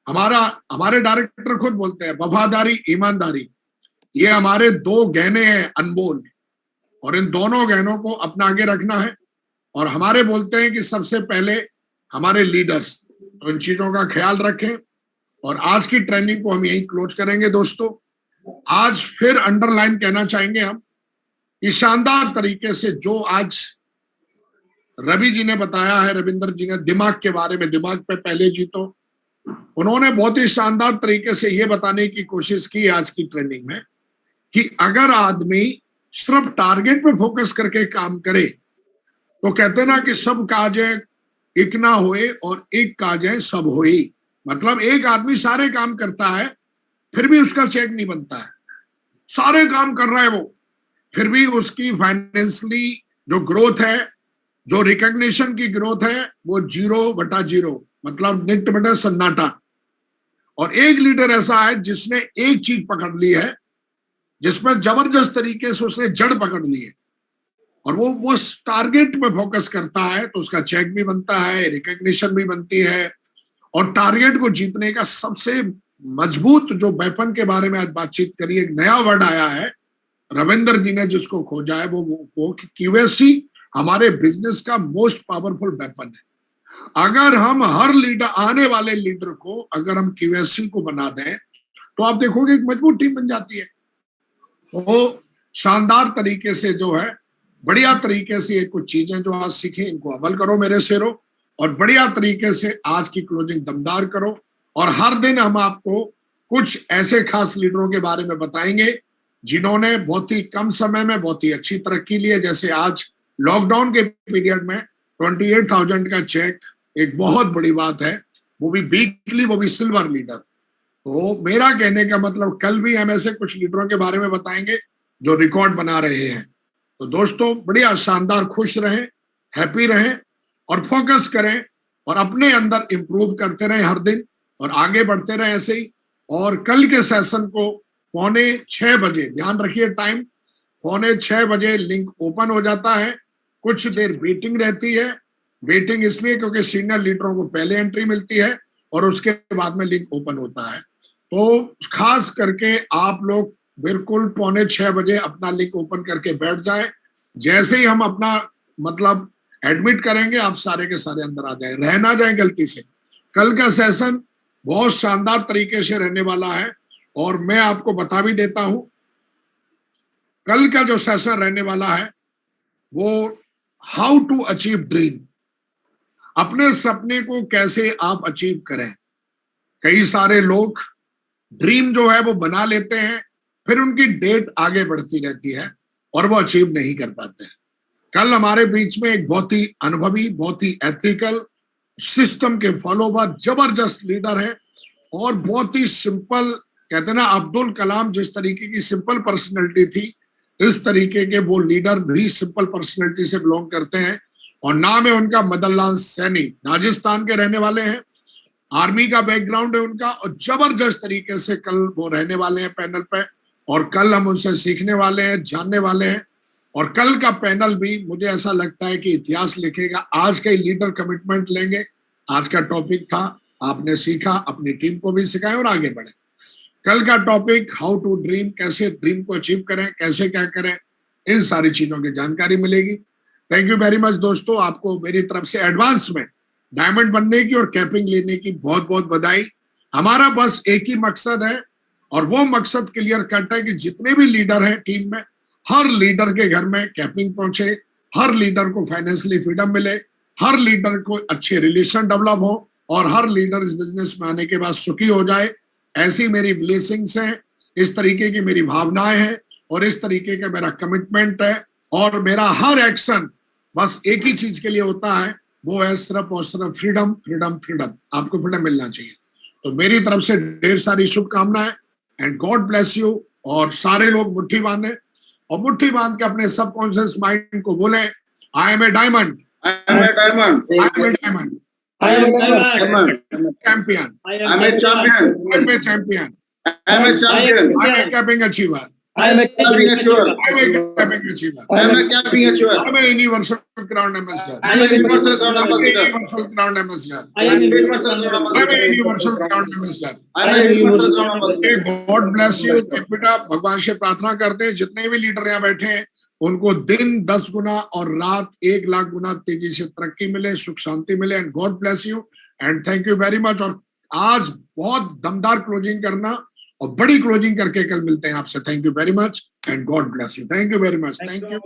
हमारे डायरेक्टर खुद बोलते हैं वफादारी, ईमानदारी, ये हमारे 2 गहने हैं अनमोल, और इन दोनों गहनों को अपना आगे रखना है। और हमारे बोलते हैं कि सबसे पहले हमारे लीडर्स, तो इन चीजों का ख्याल रखें। और आज की ट्रेनिंग को हम यही क्लोज करेंगे दोस्तों। आज फिर अंडरलाइन कहना चाहेंगे हम कि शानदार तरीके से जो आज रवि जी ने बताया है, रविंद्र जी ने दिमाग के बारे में, दिमाग पे पहले जीतो, उन्होंने बहुत ही शानदार तरीके से ये बताने की कोशिश की आज की ट्रेनिंग में कि अगर आदमी सिर्फ टारगेट पे फोकस करके काम करे तो कहते ना कि सब काज एक ना होए और एक काजे सब होई। मतलब एक आदमी सारे काम करता है फिर भी उसका चेक नहीं बनता है, सारे काम कर रहा है वो, फिर भी उसकी फाइनेंशियली जो ग्रोथ है, जो रिकॉग्निशन की ग्रोथ है, वो 0/0, मतलब निट बटा सन्नाटा। और एक लीडर ऐसा है जिसने एक चीज पकड़ ली है, जिसमें जबरदस्त तरीके से उसने जड़ पकड़ ली है, और वो टारगेट पे फोकस करता है, तो उसका चेक भी बनता है, रिकॉग्निशन भी बनती है। और टारगेट को जीतने का सबसे मजबूत जो वेपन के बारे में आज बातचीत करी, एक नया वर्ड आया है, रविंद्र जी ने जिसको खोजा है, वो क्यूएससी हमारे बिजनेस का मोस्ट पावरफुल वेपन है। अगर हम हर लीडर, आने वाले लीडर को अगर हम क्यूएससी को बना दें तो आप देखोगे एक मजबूत टीम बन जाती है। तो शानदार तरीके से जो है, बढ़िया तरीके से ये कुछ चीजें जो आज सीखे इनको अमल करो मेरे शेरों, और बढ़िया तरीके से आज की क्लोजिंग दमदार करो। और हर दिन हम आपको कुछ ऐसे खास लीडरों के बारे में बताएंगे जिन्होंने बहुत ही कम समय में बहुत ही अच्छी तरक्की ली है। जैसे आज लॉकडाउन के पीरियड में 28,000 का चेक एक बहुत बड़ी बात है, वो भी वीकली, वो भी सिल्वर लीडर। तो मेरा कहने का मतलब, कल भी हम ऐसे कुछ लीडरों के बारे में बताएंगे जो रिकॉर्ड बना रहे हैं। तो दोस्तों बढ़िया शानदार, खुश रहें, हैप्पी रहें और फोकस करें और अपने अंदर इंप्रूव करते रहें हर दिन और आगे बढ़ते रहें ऐसे ही। और कल के सेशन को 5:45 बजे, ध्यान रखिए टाइम, 5:45 बजे लिंक ओपन हो जाता है। कुछ देर वेटिंग रहती है, वेटिंग इसलिए क्योंकि सीनियर लीडरों को पहले एंट्री मिलती है और उसके बाद में लिंक ओपन होता है। तो खास करके आप लोग बिल्कुल 5:45 बजे अपना लिंक ओपन करके बैठ जाए। जैसे ही हम अपना मतलब एडमिट करेंगे, आप सारे के सारे अंदर आ जाए, रह ना जाए गलती से। कल का सेशन बहुत शानदार तरीके से रहने वाला है और मैं आपको बता भी देता हूं, कल का जो सेशन रहने वाला है वो हाउ टू अचीव ड्रीम, अपने सपने को कैसे आप अचीव करें। कई सारे लोग ड्रीम जो है वो बना लेते हैं, फिर उनकी डेट आगे बढ़ती रहती है और वो अचीव नहीं कर पाते हैं। कल हमारे बीच में एक बहुत ही अनुभवी, बहुत ही एथिकल, सिस्टम के फॉलोवर, जबरदस्त लीडर है और बहुत ही सिंपल, कहते हैं ना अब्दुल कलाम जिस तरीके की सिंपल पर्सनैलिटी थी, इस तरीके के वो लीडर भी सिंपल पर्सनैलिटी से बिलोंग करते हैं। और नाम है उनका मदन लाल सैनी, राजस्थान के रहने वाले हैं, आर्मी का बैकग्राउंड है उनका और जबरदस्त तरीके से कल वो रहने वाले हैं पैनल पे। और कल हम उनसे सीखने वाले हैं, जानने वाले हैं। और कल का पैनल भी मुझे ऐसा लगता है कि इतिहास लिखेगा। आज के लीडर कमिटमेंट लेंगे, आज का टॉपिक था, आपने सीखा, अपनी टीम को भी सिखाएं और आगे बढ़े। कल का टॉपिक हाउ टू ड्रीम, कैसे ड्रीम को अचीव करें, कैसे क्या करें, इन सारी चीजों की जानकारी मिलेगी। थैंक यू वेरी मच दोस्तों, आपको मेरी तरफ से एडवांस में डायमंड बनने की और कैपिंग लेने की बहुत बहुत बधाई। हमारा बस एक ही मकसद है और वो मकसद क्लियर कट है कि जितने भी लीडर हैं टीम में, हर लीडर के घर में कैपिंग पहुंचे, हर लीडर को फाइनेंशियली फ्रीडम मिले, हर लीडर को अच्छे रिलेशन डेवलप हो और हर लीडर इस बिजनेस में आने के बाद सुखी हो जाए। ऐसी मेरी ब्लेसिंग्स हैं, इस तरीके की मेरी भावनाएं हैं और इस तरीके का मेरा कमिटमेंट है। और मेरा हर एक्शन बस एक ही चीज के लिए होता है, वो है सिर्फ और सिर्फ फ्रीडम, फ्रीडम, फ्रीडम। आपको फ्रीडम मिलना चाहिए। तो मेरी तरफ से ढेर सारी शुभकामनाएं एंड गॉड ब्लेस यू। और सारे लोग मुट्ठी बांधे और मुट्ठी बांध के अपने सबकॉन्शियस माइंड को बोले, I am a diamond, I am a diamond. I am a diamond, I am a diamond. champion, I am a champion. I am a champion, I am a champion. I am a capping achiever, I am a capping achiever. I am a capping achiever, I am a capping achiever. I am a universal crown ambassador, I am a universal crown I am a ambassador. universal crown ambassador, I am a universal crown I am ambassador. a universal crown ambassador. I am a universal crown ambassador. God bless you. बेटा भगवान से प्रार्थना करते हैं जितने भी leader यहाँ बैठे हैं उनको दिन 10 गुना और रात 1 लाख गुना तेजी से तरक्की मिले, सुख शांति मिले। And God bless you and thank you very much. और आज बहुत दमदार क्लोजिंग करना और बड़ी क्लोजिंग करके कल मिलते हैं आपसे। Thank you very much and God bless you. Thank you very much. Thank you.